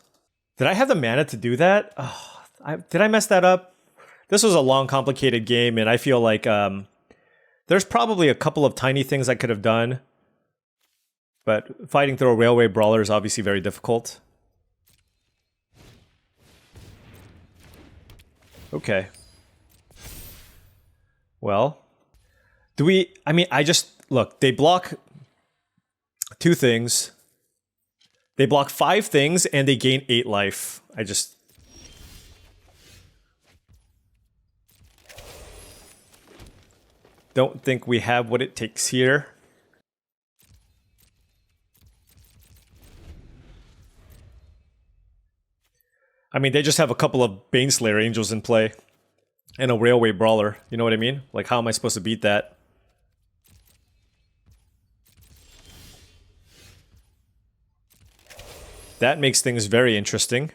Did I have the mana to do that? Oh, did I mess that up? This was a long, complicated game, and I feel like there's probably a couple of tiny things I could have done. But fighting through a Railway Brawler is obviously very difficult. Okay. Well, do we... I mean, look, they block 2 things. They block 5 things, and they gain 8 life. Don't think we have what it takes here. I mean, they just have a couple of Baneslayer Angels in play. And a Railway Brawler. You know what I mean? Like, how am I supposed to beat that? That makes things very interesting.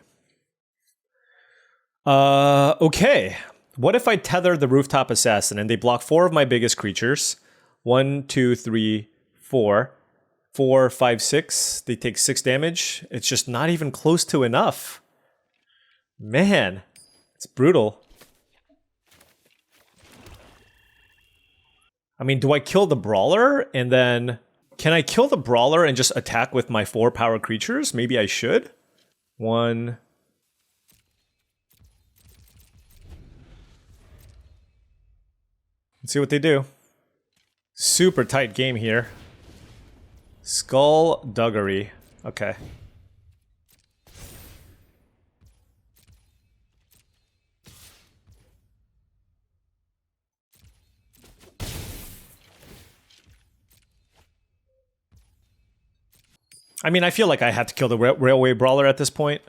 Okay. What if I tether the Rooftop Assassin and they block 4 of my biggest creatures? 1, 2, 3, 4. 4, 5, 6. They take 6 damage. It's just not even close to enough. Man, it's brutal. I mean, do I kill the Brawler and then... Can I kill the Brawler and just attack with my 4 power creatures? Maybe I should. 1... Let's see what they do. Super tight game here. Skullduggery. Okay. I mean, I feel like I have to kill the Railway Brawler at this point.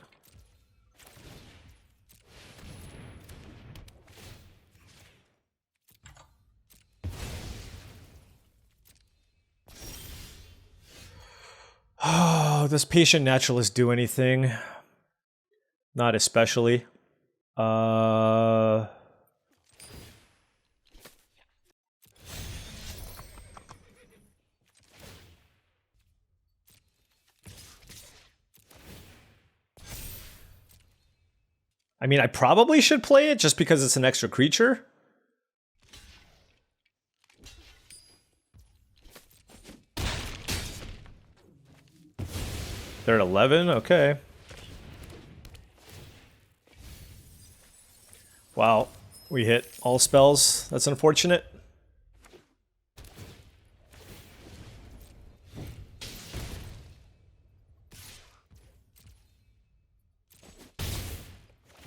Oh, does Patient Naturalist do anything? Not especially. I mean, I probably should play it just because it's an extra creature. They're at 11? Okay. Wow. We hit all spells. That's unfortunate.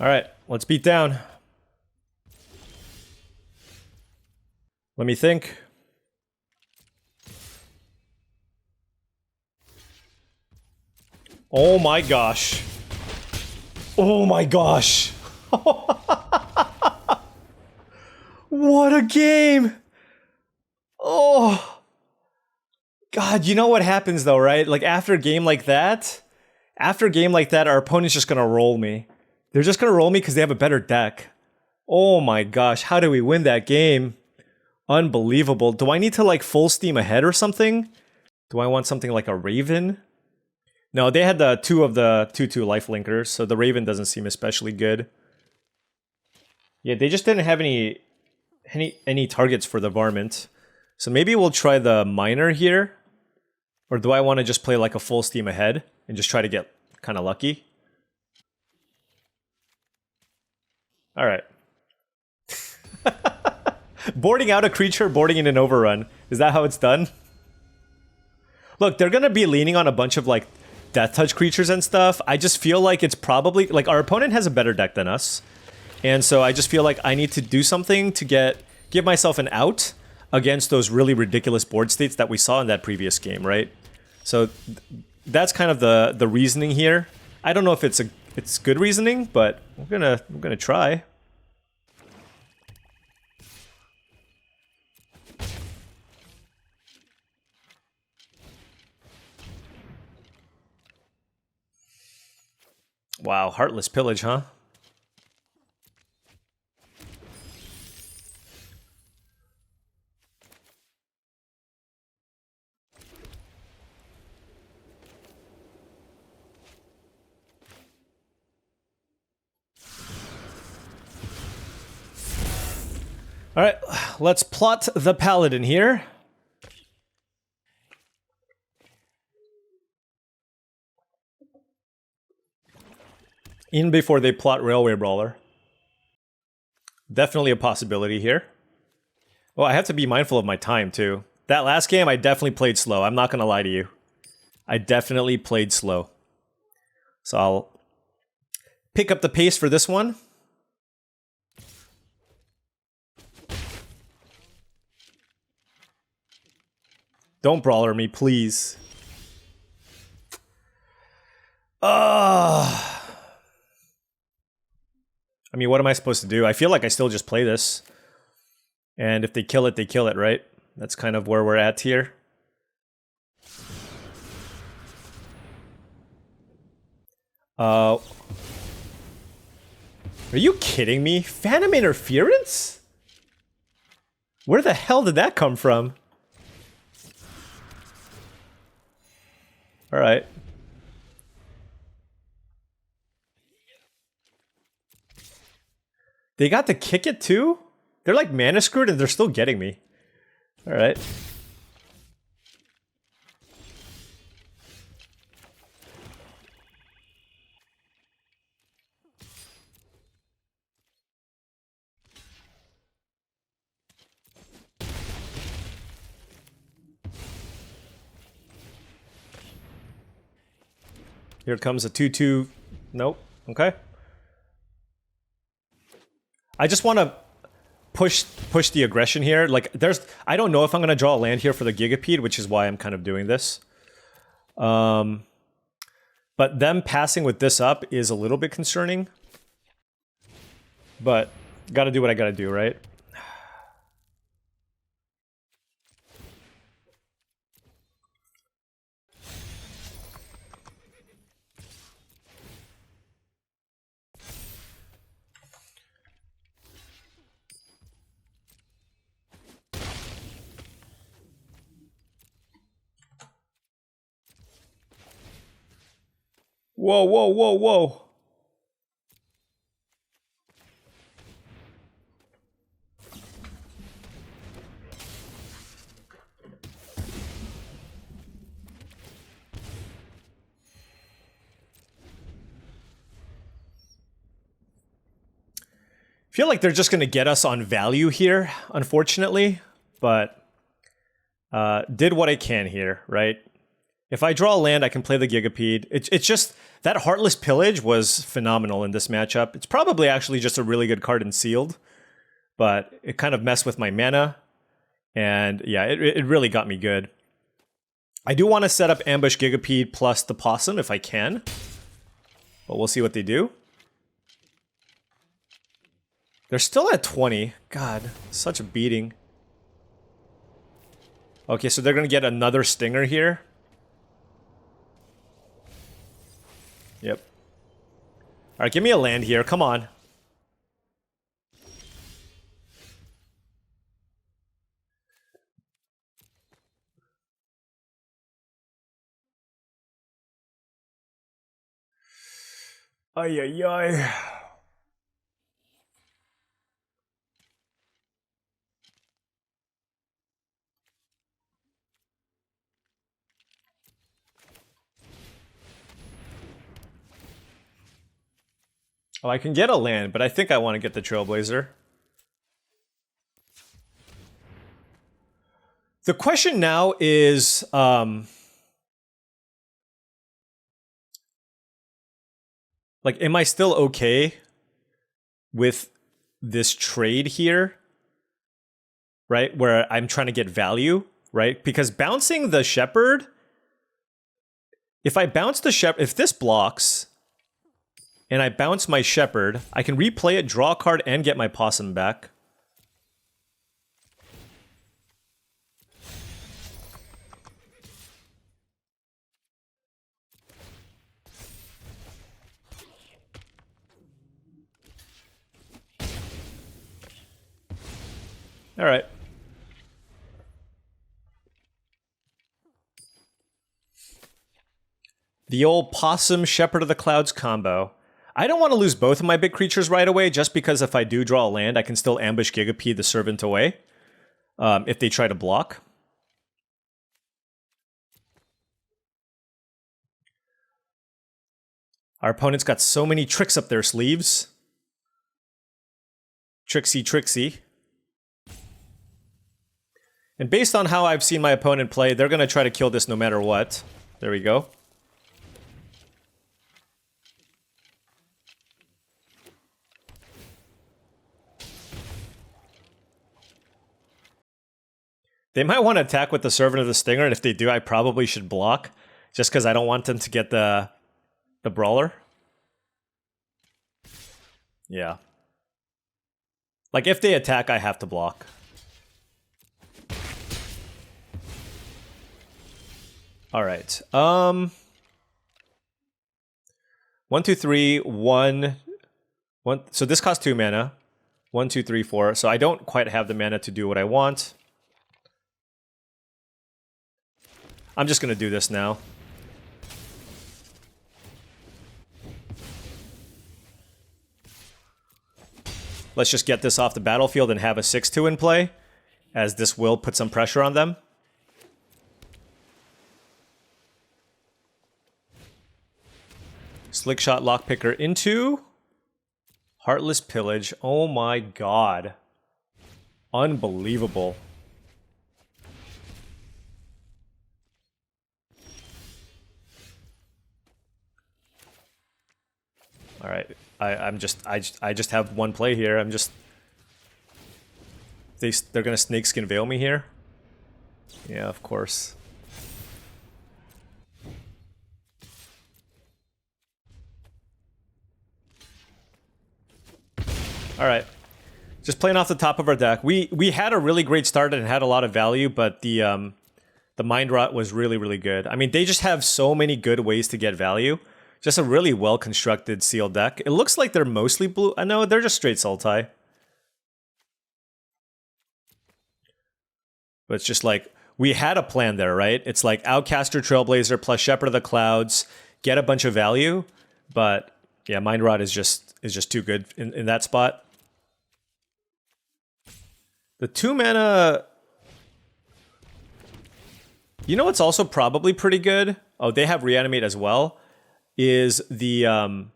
Alright, let's beat down. Let me think. Oh my gosh. Oh my gosh. What a game. Oh. God, you know what happens though, right? Like after a game like that, our opponent's just gonna roll me. They're just gonna roll me because they have a better deck. Oh my gosh, how do we win that game? Unbelievable. Do I need to like full steam ahead or something? Do I want something like a Raven? No, they had the 2 of the 2/2 life linkers, so the Raven doesn't seem especially good. Yeah, they just didn't have any targets for the Varmint. So maybe we'll try the Miner here. Or do I want to just play like a full steam ahead and just try to get kind of lucky? All right. Boarding out a creature, boarding in an overrun. Is that how it's done? Look, they're going to be leaning on a bunch of like death touch creatures and stuff. I just feel like it's probably like our opponent has a better deck than us. And so I just feel like I need to do something to give myself an out against those really ridiculous board states that we saw in that previous game, right? So that's kind of the reasoning here. I don't know if it's good reasoning, but we're gonna try. Wow, Heartless Pillage, huh? All right, let's plot the Paladin here. In before they plot Railway Brawler. Definitely a possibility here. Well, I have to be mindful of my time, too. That last game, I definitely played slow. I'm not going to lie to you. I definitely played slow. So I'll pick up the pace for this one. Don't Brawler me, please. I mean, what am I supposed to do? I feel like I still just play this. And if they kill it, right? That's kind of where we're at here. Are you kidding me? Phantom Interference? Where the hell did that come from? Alright. They got to kick it too? They're like mana screwed and they're still getting me. Alright. Here comes a 2/2. Nope. Okay. I just want to push the aggression here. Like, I don't know if I'm going to draw a land here for the Gigapede, which is why I'm kind of doing this. But them passing with this up is a little bit concerning. But got to do what I got to do, right? Whoa, whoa, whoa, whoa. I feel like they're just going to get us on value here, unfortunately, but did what I can here, right? If I draw a land, I can play the Gigapede. It's just, that Heartless Pillage was phenomenal in this matchup. It's probably actually just a really good card in Sealed, but it kind of messed with my mana, and yeah, it really got me good. I do want to set up Ambush Gigapede plus the Possum if I can, but we'll see what they do. They're still at 20. God, such a beating. Okay, so they're going to get another stinger here. Yep. Alright, give me a land here. Come on. Ay, ay, ay. Oh, I can get a land, but I think I want to get the Trailblazer. The question now is, like, am I still okay with this trade here? Right? Where I'm trying to get value, right? Because bouncing the Shepherd, if I bounce the Shepherd, if this blocks, and I bounce my Shepherd, I can replay it, draw a card, and get my Possum back. All right. The old Possum Shepherd of the Clouds combo. I don't want to lose both of my big creatures right away, just because if I do draw a land, I can still ambush Gigapede the Servant away if they try to block. Our opponent's got so many tricks up their sleeves. Tricksy, tricksy. And based on how I've seen my opponent play, they're going to try to kill this no matter what. There we go. They might want to attack with the Servant of the Stinger, and if they do, I probably should block. Just because I don't want them to get the Brawler. Yeah. Like, if they attack, I have to block. Alright. 1, 2, 3, 1. So this costs 2 mana. 1, 2, 3, 4. So I don't quite have the mana to do what I want. I'm just going to do this now. Let's just get this off the battlefield and have a 6-2 in play, as this will put some pressure on them. Slickshot Lockpicker into Heartless Pillage. Oh my god. Unbelievable. All right, I just have one play here. I'm just they're gonna Snakeskin Veil me here. Yeah, of course. All right, just playing off the top of our deck. We had a really great start and had a lot of value, but the Mind Rot was really good. I mean, they just have so many good ways to get value. Just a really well-constructed sealed deck. It looks like they're mostly blue. I know, they're just straight Sultai. But it's just like, we had a plan there, right? It's like Outcaster Trailblazer plus Shepherd of the Clouds, get a bunch of value. But yeah, Mind Rot is just too good in that spot. The 2 mana... You know what's also probably pretty good? Oh, they have Reanimate as well. Is the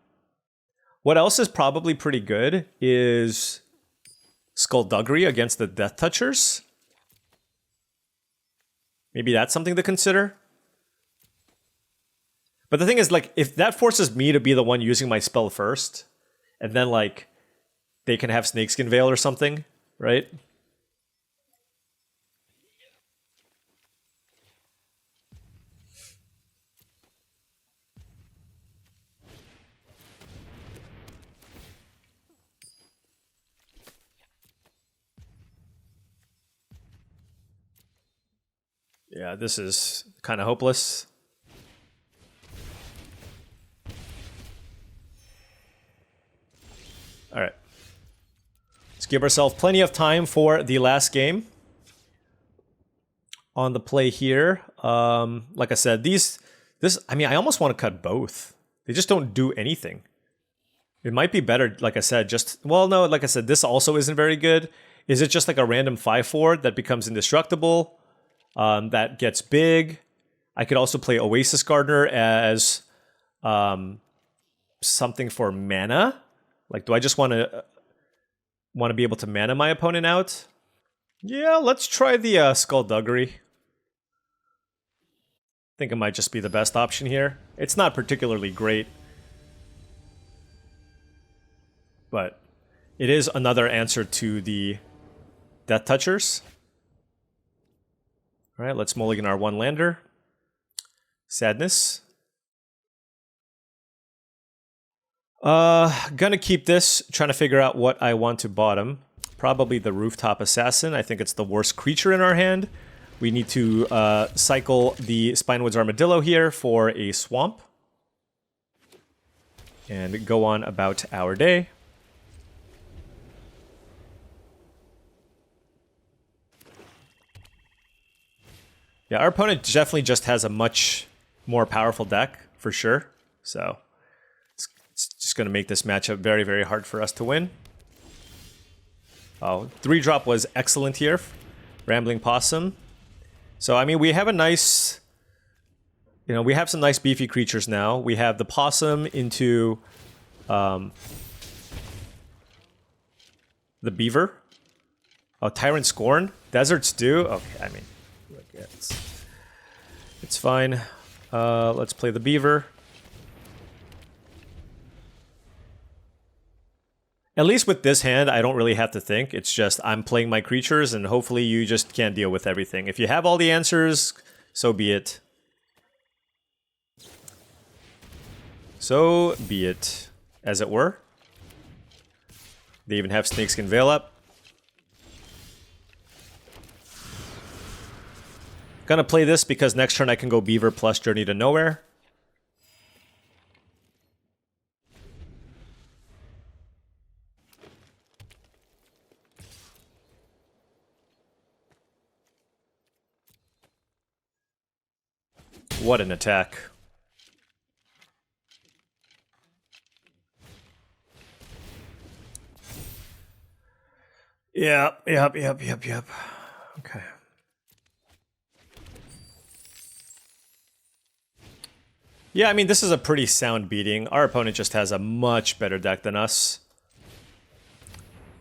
what else is probably pretty good is Skullduggery against the Death Touchers. Maybe that's something to consider. But the thing is, like, if that forces me to be the one using my spell first, and then like they can have Snakeskin Veil or something, right? Yeah, this is kind of hopeless. All right. Let's give ourselves plenty of time for the last game. On the play here, like I said, I mean, I almost want to cut both. They just don't do anything. It might be better, like I said, no, like I said, this also isn't very good. Is it just like a random 5/4 that becomes indestructible? That gets big. I could also play Oasis Gardener as something for mana. Like, do I just want to be able to mana my opponent out? Yeah, let's try the Skullduggery. I think it might just be the best option here. It's not particularly great, but it is another answer to the Death Touchers. All right, let's mulligan our one lander. Sadness. Gonna keep this, trying to figure out what I want to bottom. Probably the Rooftop Assassin. I think it's the worst creature in our hand. We need to cycle the Spinewoods Armadillo here for a swamp. And go on about our day. Yeah, our opponent definitely just has a much more powerful deck, for sure. So it's just going to make this matchup very, very hard for us to win. Oh, 3-drop was excellent here. Rambling Possum. So, I mean, we have a nice... You know, we have some nice beefy creatures now. We have the Possum into... the Beaver. Oh, Tyrant Scorn? Desert Stew? Okay, I mean... It's fine. Let's play the Beaver. At least with this hand, I don't really have to think. It's just I'm playing my creatures, and hopefully you just can't deal with everything. If you have all the answers, so be it. So be it, as it were. They even have Snakeskin Veil up. Gonna play this because next turn I can go Beaver plus Journey to Nowhere. What an attack. Yep. Okay. Yeah, I mean, this is a pretty sound beating. Our opponent just has a much better deck than us.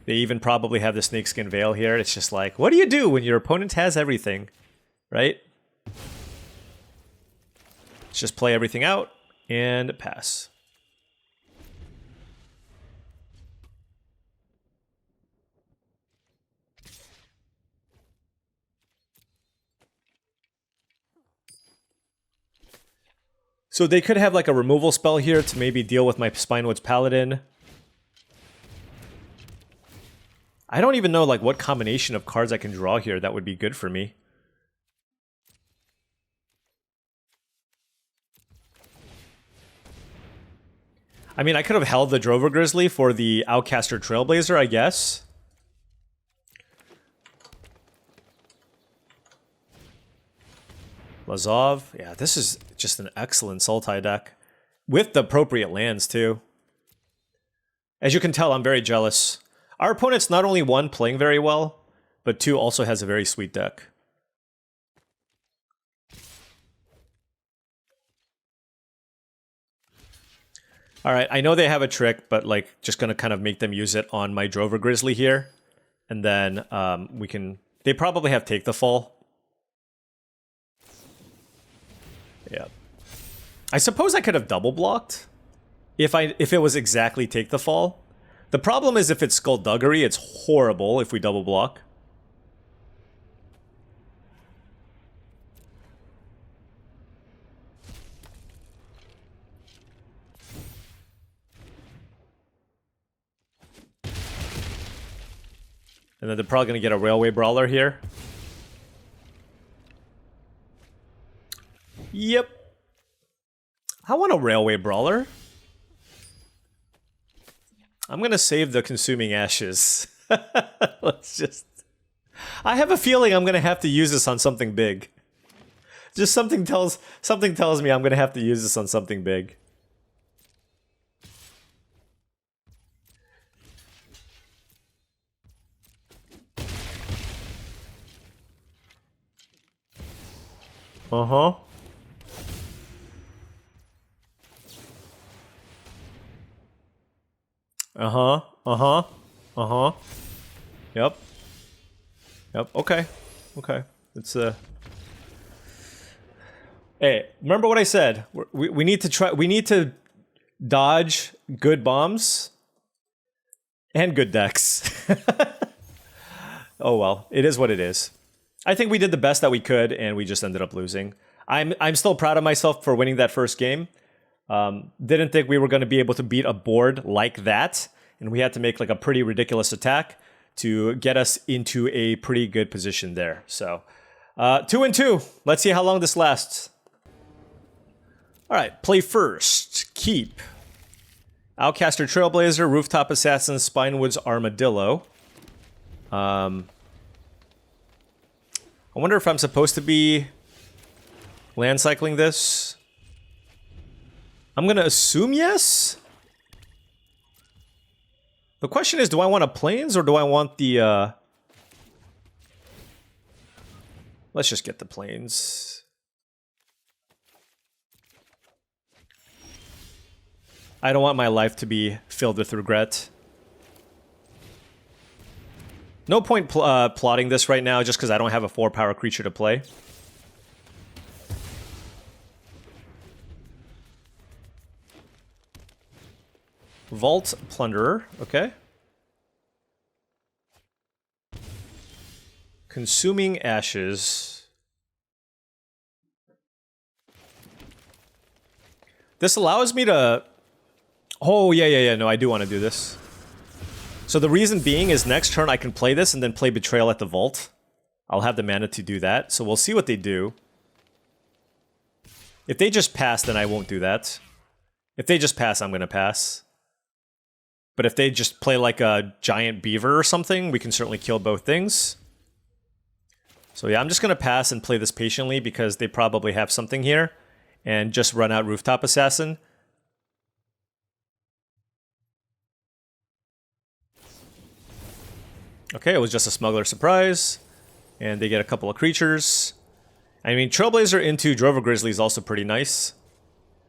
They even probably have the Snakeskin Veil here. It's just like, what do you do when your opponent has everything? Right? Let's just play everything out and pass. So they could have like a removal spell here to maybe deal with my Spinewoods Paladin. I don't even know like what combination of cards I can draw here that would be good for me. I mean, I could have held the Drover Grizzly for the Outcaster Trailblazer, I guess. Lazov. Yeah, this is just an excellent Sultai deck. With the appropriate lands, too. As you can tell, I'm very jealous. Our opponent's not only one, playing very well, but two, also has a very sweet deck. Alright, I know they have a trick, but like, just gonna kind of make them use it on my Drover Grizzly here. And then we can... They probably have Take the Fall. Yeah. I suppose I could have double blocked if it was exactly Take the Fall. The problem is if it's Skullduggery, it's horrible if we double block. And then they're probably going to get a Railway Brawler here. Yep. I want a Railway Brawler. I'm gonna save the Consuming Ashes. Let's just... I have a feeling I'm gonna have to use this on something big. Just something tells me I'm gonna have to use this on something big. Uh-huh. Uh-huh. Uh-huh. Uh-huh. Yep. Yep. Okay. Okay. It's Hey, remember what I said? We need to try. We need to dodge good bombs and good decks. Oh well, it is what it is. I think we did the best that we could, and we just ended up losing. I'm still proud of myself for winning that first game. Didn't think we were going to be able to beat a board like that, and we had to make like a pretty ridiculous attack to get us into a pretty good position there. So, 2-2. Let's see how long this lasts. All right, play first. Keep. Outcaster Trailblazer, Rooftop Assassin, Spinewoods Armadillo. I wonder if I'm supposed to be land cycling this. I'm gonna assume yes. The question is, do I want a plains or do I want the let's just get the plains. I don't want my life to be filled with regret. No point plotting this right now just because I don't have a 4-power creature to play. Vault Plunderer, okay. Consuming Ashes. This allows me to... Oh, yeah, no, I do want to do this. So the reason being is next turn I can play this and then play Betrayal at the Vault. I'll have the mana to do that, so we'll see what they do. If they just pass, then I won't do that. If they just pass, I'm going to pass. But if they just play like a giant beaver or something, we can certainly kill both things. So yeah, I'm just going to pass and play this patiently because they probably have something here. And just run out Rooftop Assassin. Okay, it was just a Smuggler Surprise. And they get a couple of creatures. I mean, Trailblazer into Drover Grizzly is also pretty nice.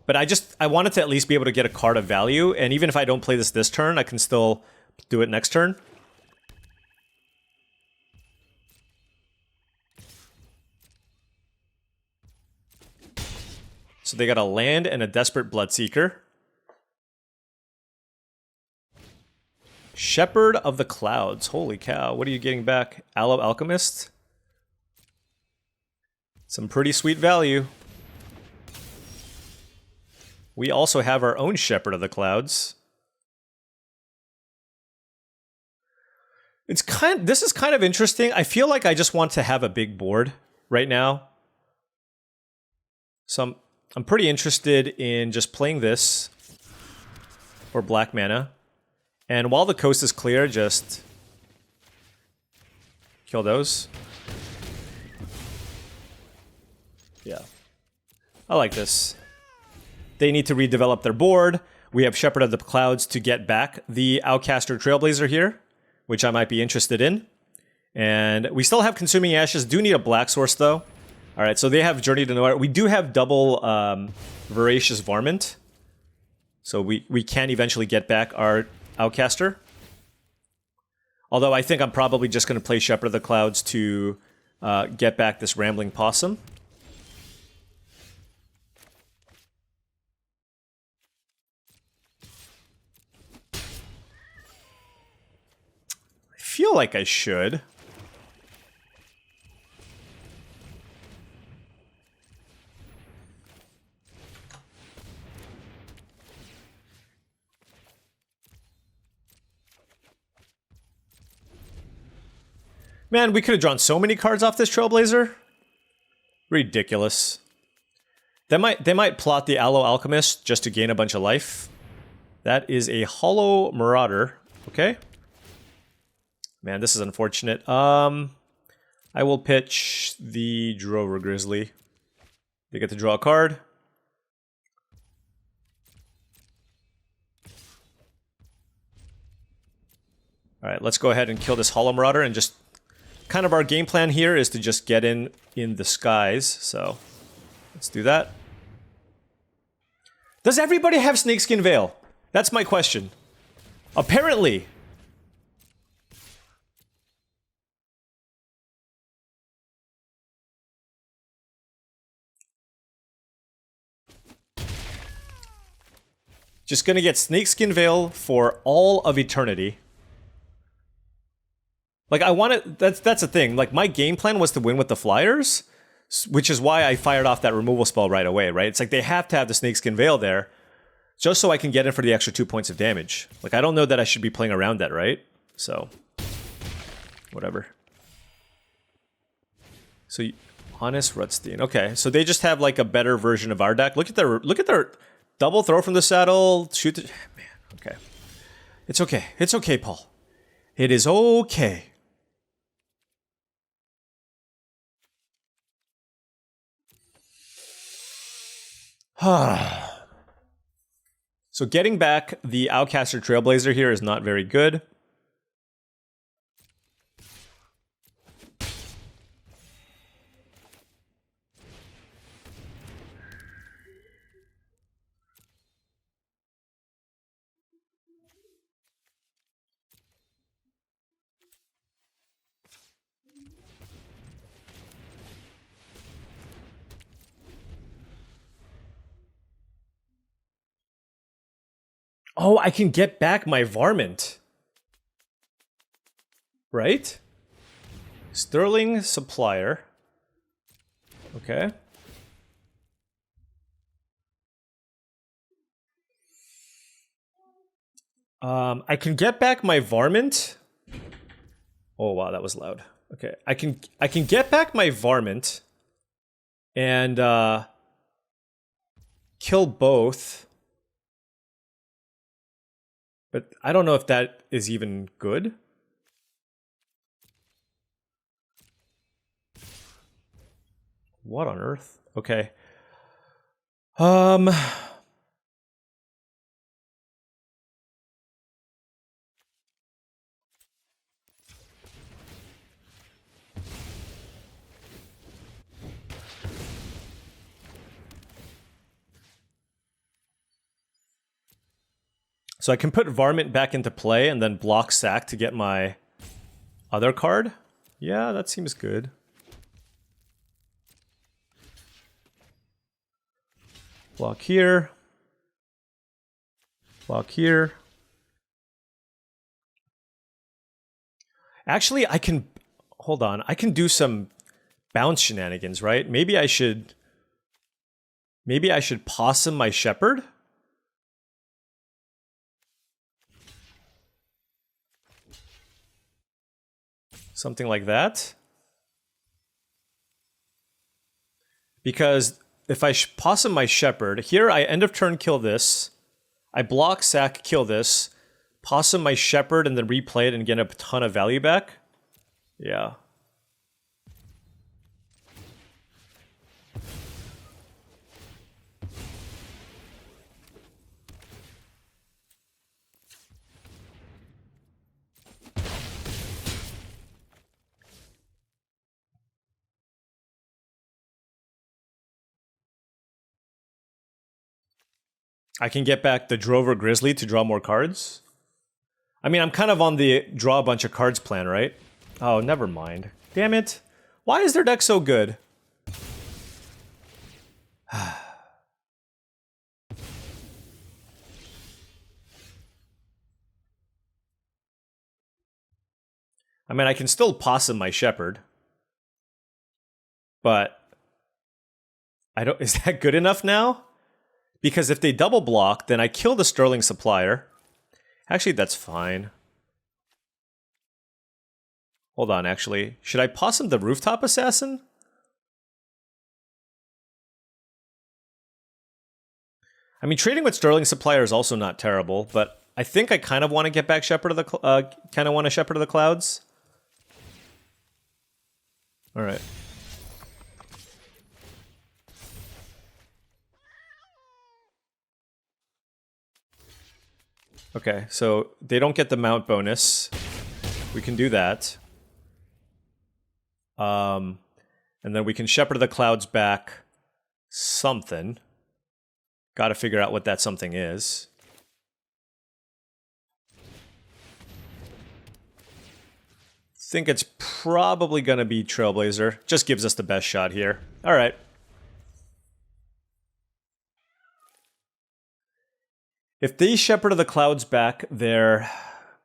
But I wanted to at least be able to get a card of value. And even if I don't play this turn, I can still do it next turn. So they got a land and a Desperate Bloodseeker. Shepherd of the Clouds. Holy cow, what are you getting back? Aloe Alchemist? Some pretty sweet value. We also have our own Shepherd of the Clouds. This is kind of interesting. I feel like I just want to have a big board right now. So I'm pretty interested in just playing this for black mana. And while the coast is clear, just kill those. Yeah. I like this. They need to redevelop their board. We have Shepherd of the Clouds to get back the Outcaster Trailblazer here, which I might be interested in. And we still have Consuming Ashes. Do need a black source, though. All right, so they have Journey to Nowhere. We do have double Voracious Varmint. So we can eventually get back our Outcaster. Although I think I'm probably just going to play Shepherd of the Clouds to get back this Rambling Possum. I feel like I should. Man, we could have drawn so many cards off this Trailblazer. Ridiculous. They might plot the Aloe Alchemist just to gain a bunch of life. That is a Hollow Marauder. Okay. Man, this is unfortunate. I will pitch the Drover Grizzly. They get to draw a card. Alright, let's go ahead and kill this Hollow Marauder and just... Kind of our game plan here is to just get in the skies, so... Let's do that. Does everybody have Snakeskin Veil? That's my question. Apparently. Just gonna get Snakeskin Veil for all of eternity. Like, I want to... That's the thing. Like, my game plan was to win with the Flyers, which is why I fired off that removal spell right away, right? It's like they have to have the Snakeskin Veil there, just so I can get in for the extra 2 points of damage. Like, I don't know that I should be playing around that, right? So, whatever. So, Honest Rutstein. Okay, so they just have, like, a better version of our deck. Look at their double throw from the saddle, shoot the... Man, okay. It's okay. It's okay, Paul. It is okay. So getting back the Outcaster Trailblazer here is not very good. Oh, I can get back my Varmint. Right? Sterling Supplier. Okay. I can get back my Varmint. Oh wow, that was loud. Okay, I can get back my Varmint and kill both. But I don't know if that is even good. What on earth? Okay. So I can put Varmint back into play and then block sack to get my other card? Yeah, that seems good. Block here. Block here. Actually, I can... Hold on. I can do some bounce shenanigans, right? Maybe I should possum my Shepherd? Something like that. Because if I possum my Shepherd, here I end of turn kill this, I block, sack, kill this, possum my Shepherd and then replay it and get a ton of value back. Yeah. I can get back the Drover Grizzly to draw more cards. I mean, I'm kind of on the draw a bunch of cards plan, right? Oh, never mind. Damn it. Why is their deck so good? I mean, I can still possum my Shepherd. But... is that good enough now? Because if they double block, then I kill the Sterling Supplier. Actually, that's fine. Hold on, actually. Should I possum the Rooftop Assassin? I mean, trading with Sterling Supplier is also not terrible, but I think I kind of want to get back Shepherd of the Shepherd of the Clouds. All right. Okay, so they don't get the mount bonus. We can do that. And then we can Shepherd of the Clouds back something. Got to figure out what that something is. Think it's probably going to be Trailblazer. Just gives us the best shot here. All right. If they Shepherd of the Clouds back their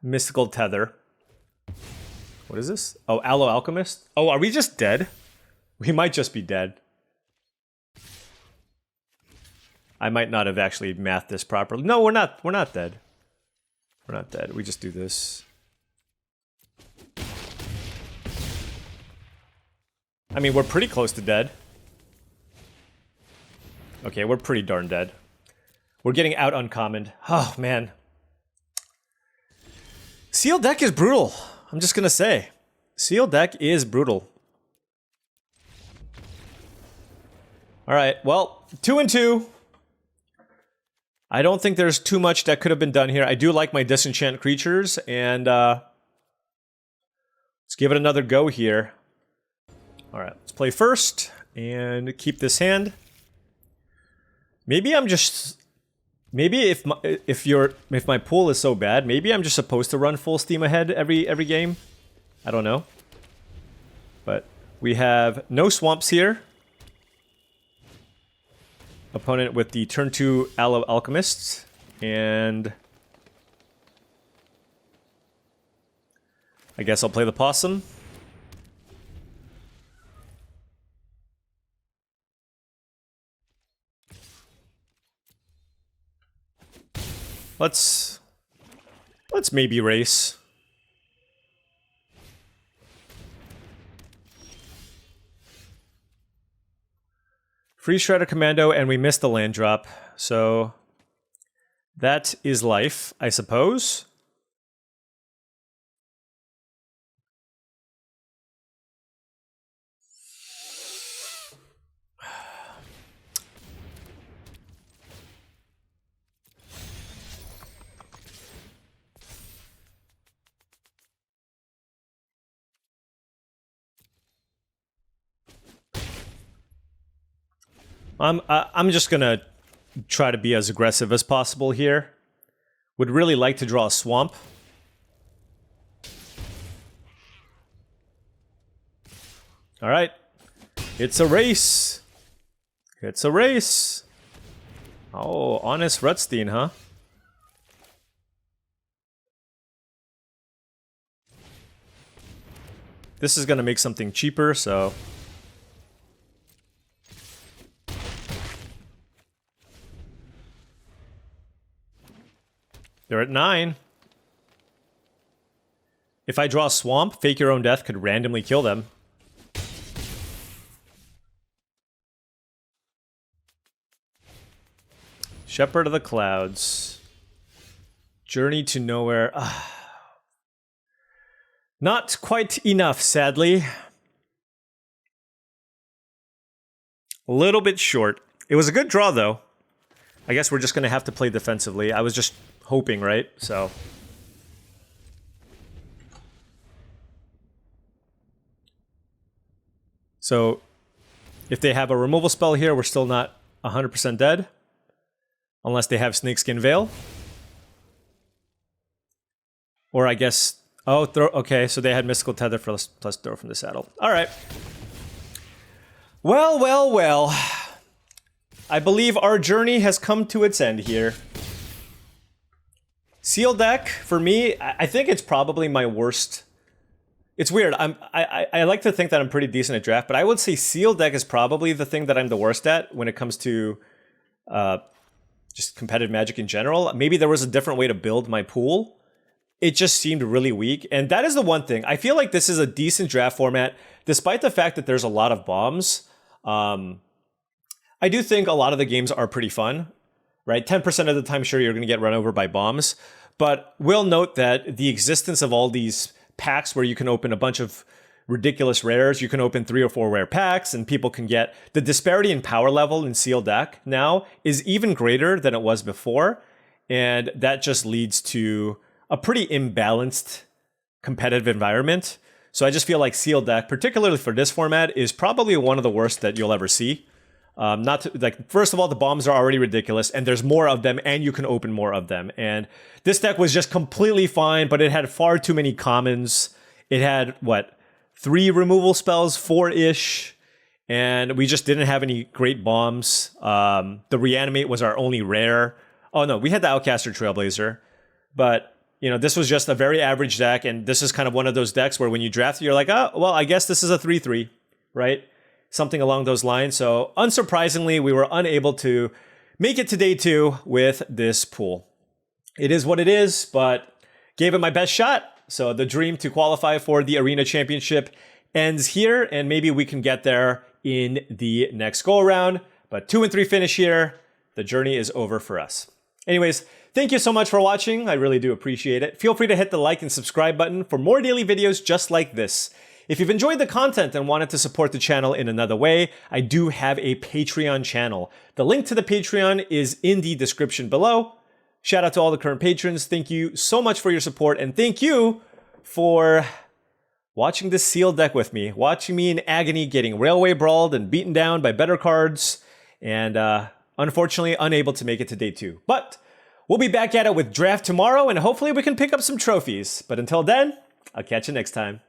Mystical Tether. What is this? Oh, Aloe Alchemist? Oh, are we just dead? We might just be dead. I might not have actually mathed this properly. No, we're not. We're not dead. We're not dead. We just do this. I mean, we're pretty close to dead. Okay, we're pretty darn dead. We're getting out uncommoned. Oh, man. Sealed deck is brutal. I'm just gonna say. Sealed deck is brutal. Alright, well, 2 and 2. I don't think there's too much that could have been done here. I do like my disenchant creatures, and let's give it another go here. Alright, let's play first, and keep this hand. Maybe I'm just... Maybe if my pool is so bad, maybe I'm just supposed to run full steam ahead every game. I don't know. But we have no swamps here. Opponent with the turn 2 Aloe Alchemists, and I guess I'll play the Possum. Let's maybe race. Free Shredder Commando, and we missed the land drop, so that is life, I suppose. I'm just gonna try to be as aggressive as possible here. Would really like to draw a swamp. All right, it's a race. It's a race. Oh, Honest Rutstein, huh? This is gonna make something cheaper, so. They're at 9. If I draw a swamp, Fake Your Own Death could randomly kill them. Shepherd of the Clouds. Journey to Nowhere. Not quite enough, sadly. A little bit short. It was a good draw, though. I guess we're just going to have to play defensively. I was just hoping, right? So if they have a removal spell here, we're still not 100% dead. Unless they have Snakeskin Veil. Or I guess... Oh, okay, so they had Mystical Tether plus Throw from the Saddle. Alright. Well, well, well. I believe our journey has come to its end here. Seal deck, for me, I think it's probably my worst. It's weird. I like to think that I'm pretty decent at draft, but I would say Seal deck is probably the thing that I'm the worst at when it comes to just competitive Magic in general. Maybe there was a different way to build my pool. It just seemed really weak, and that is the one thing. I feel like this is a decent draft format, despite the fact that there's a lot of bombs. I do think a lot of the games are pretty fun. right? 10% of the time, sure, you're going to get run over by bombs. But we'll note that the existence of all these packs where you can open a bunch of ridiculous rares, you can open 3 or 4 rare packs, and people can get the disparity in power level in sealed deck now is even greater than it was before. And that just leads to a pretty imbalanced competitive environment. So I just feel like sealed deck, particularly for this format, is probably one of the worst that you'll ever see. First of all, the bombs are already ridiculous, and there's more of them, and you can open more of them. And this deck was just completely fine, but it had far too many commons. It had, 3 removal spells, 4-ish, and we just didn't have any great bombs. The Reanimate was our only rare. Oh no, we had the Outcaster Trailblazer, but this was just a very average deck, and this is kind of one of those decks where when you draft it, you're like, oh, well, I guess this is a 3/3, right? Something along those lines. So unsurprisingly, we were unable to make it to day 2 with this pool. It is what it is, but gave it my best shot. So the dream to qualify for the Arena Championship ends here, and maybe we can get there in the next go around. But 2 and 3 finish here. The journey is over for us. Anyways, thank you so much for watching. I really do appreciate it. Feel free to hit the like and subscribe button for more daily videos just like this. If you've enjoyed the content and wanted to support the channel in another way, I do have a Patreon channel. The link to the Patreon is in the description below. Shout out to all the current patrons. Thank you so much for your support, and thank you for watching this sealed deck with me, watching me in agony getting railway brawled and beaten down by better cards, and unfortunately unable to make it to day 2. But we'll be back at it with draft tomorrow, and hopefully we can pick up some trophies. But until then, I'll catch you next time.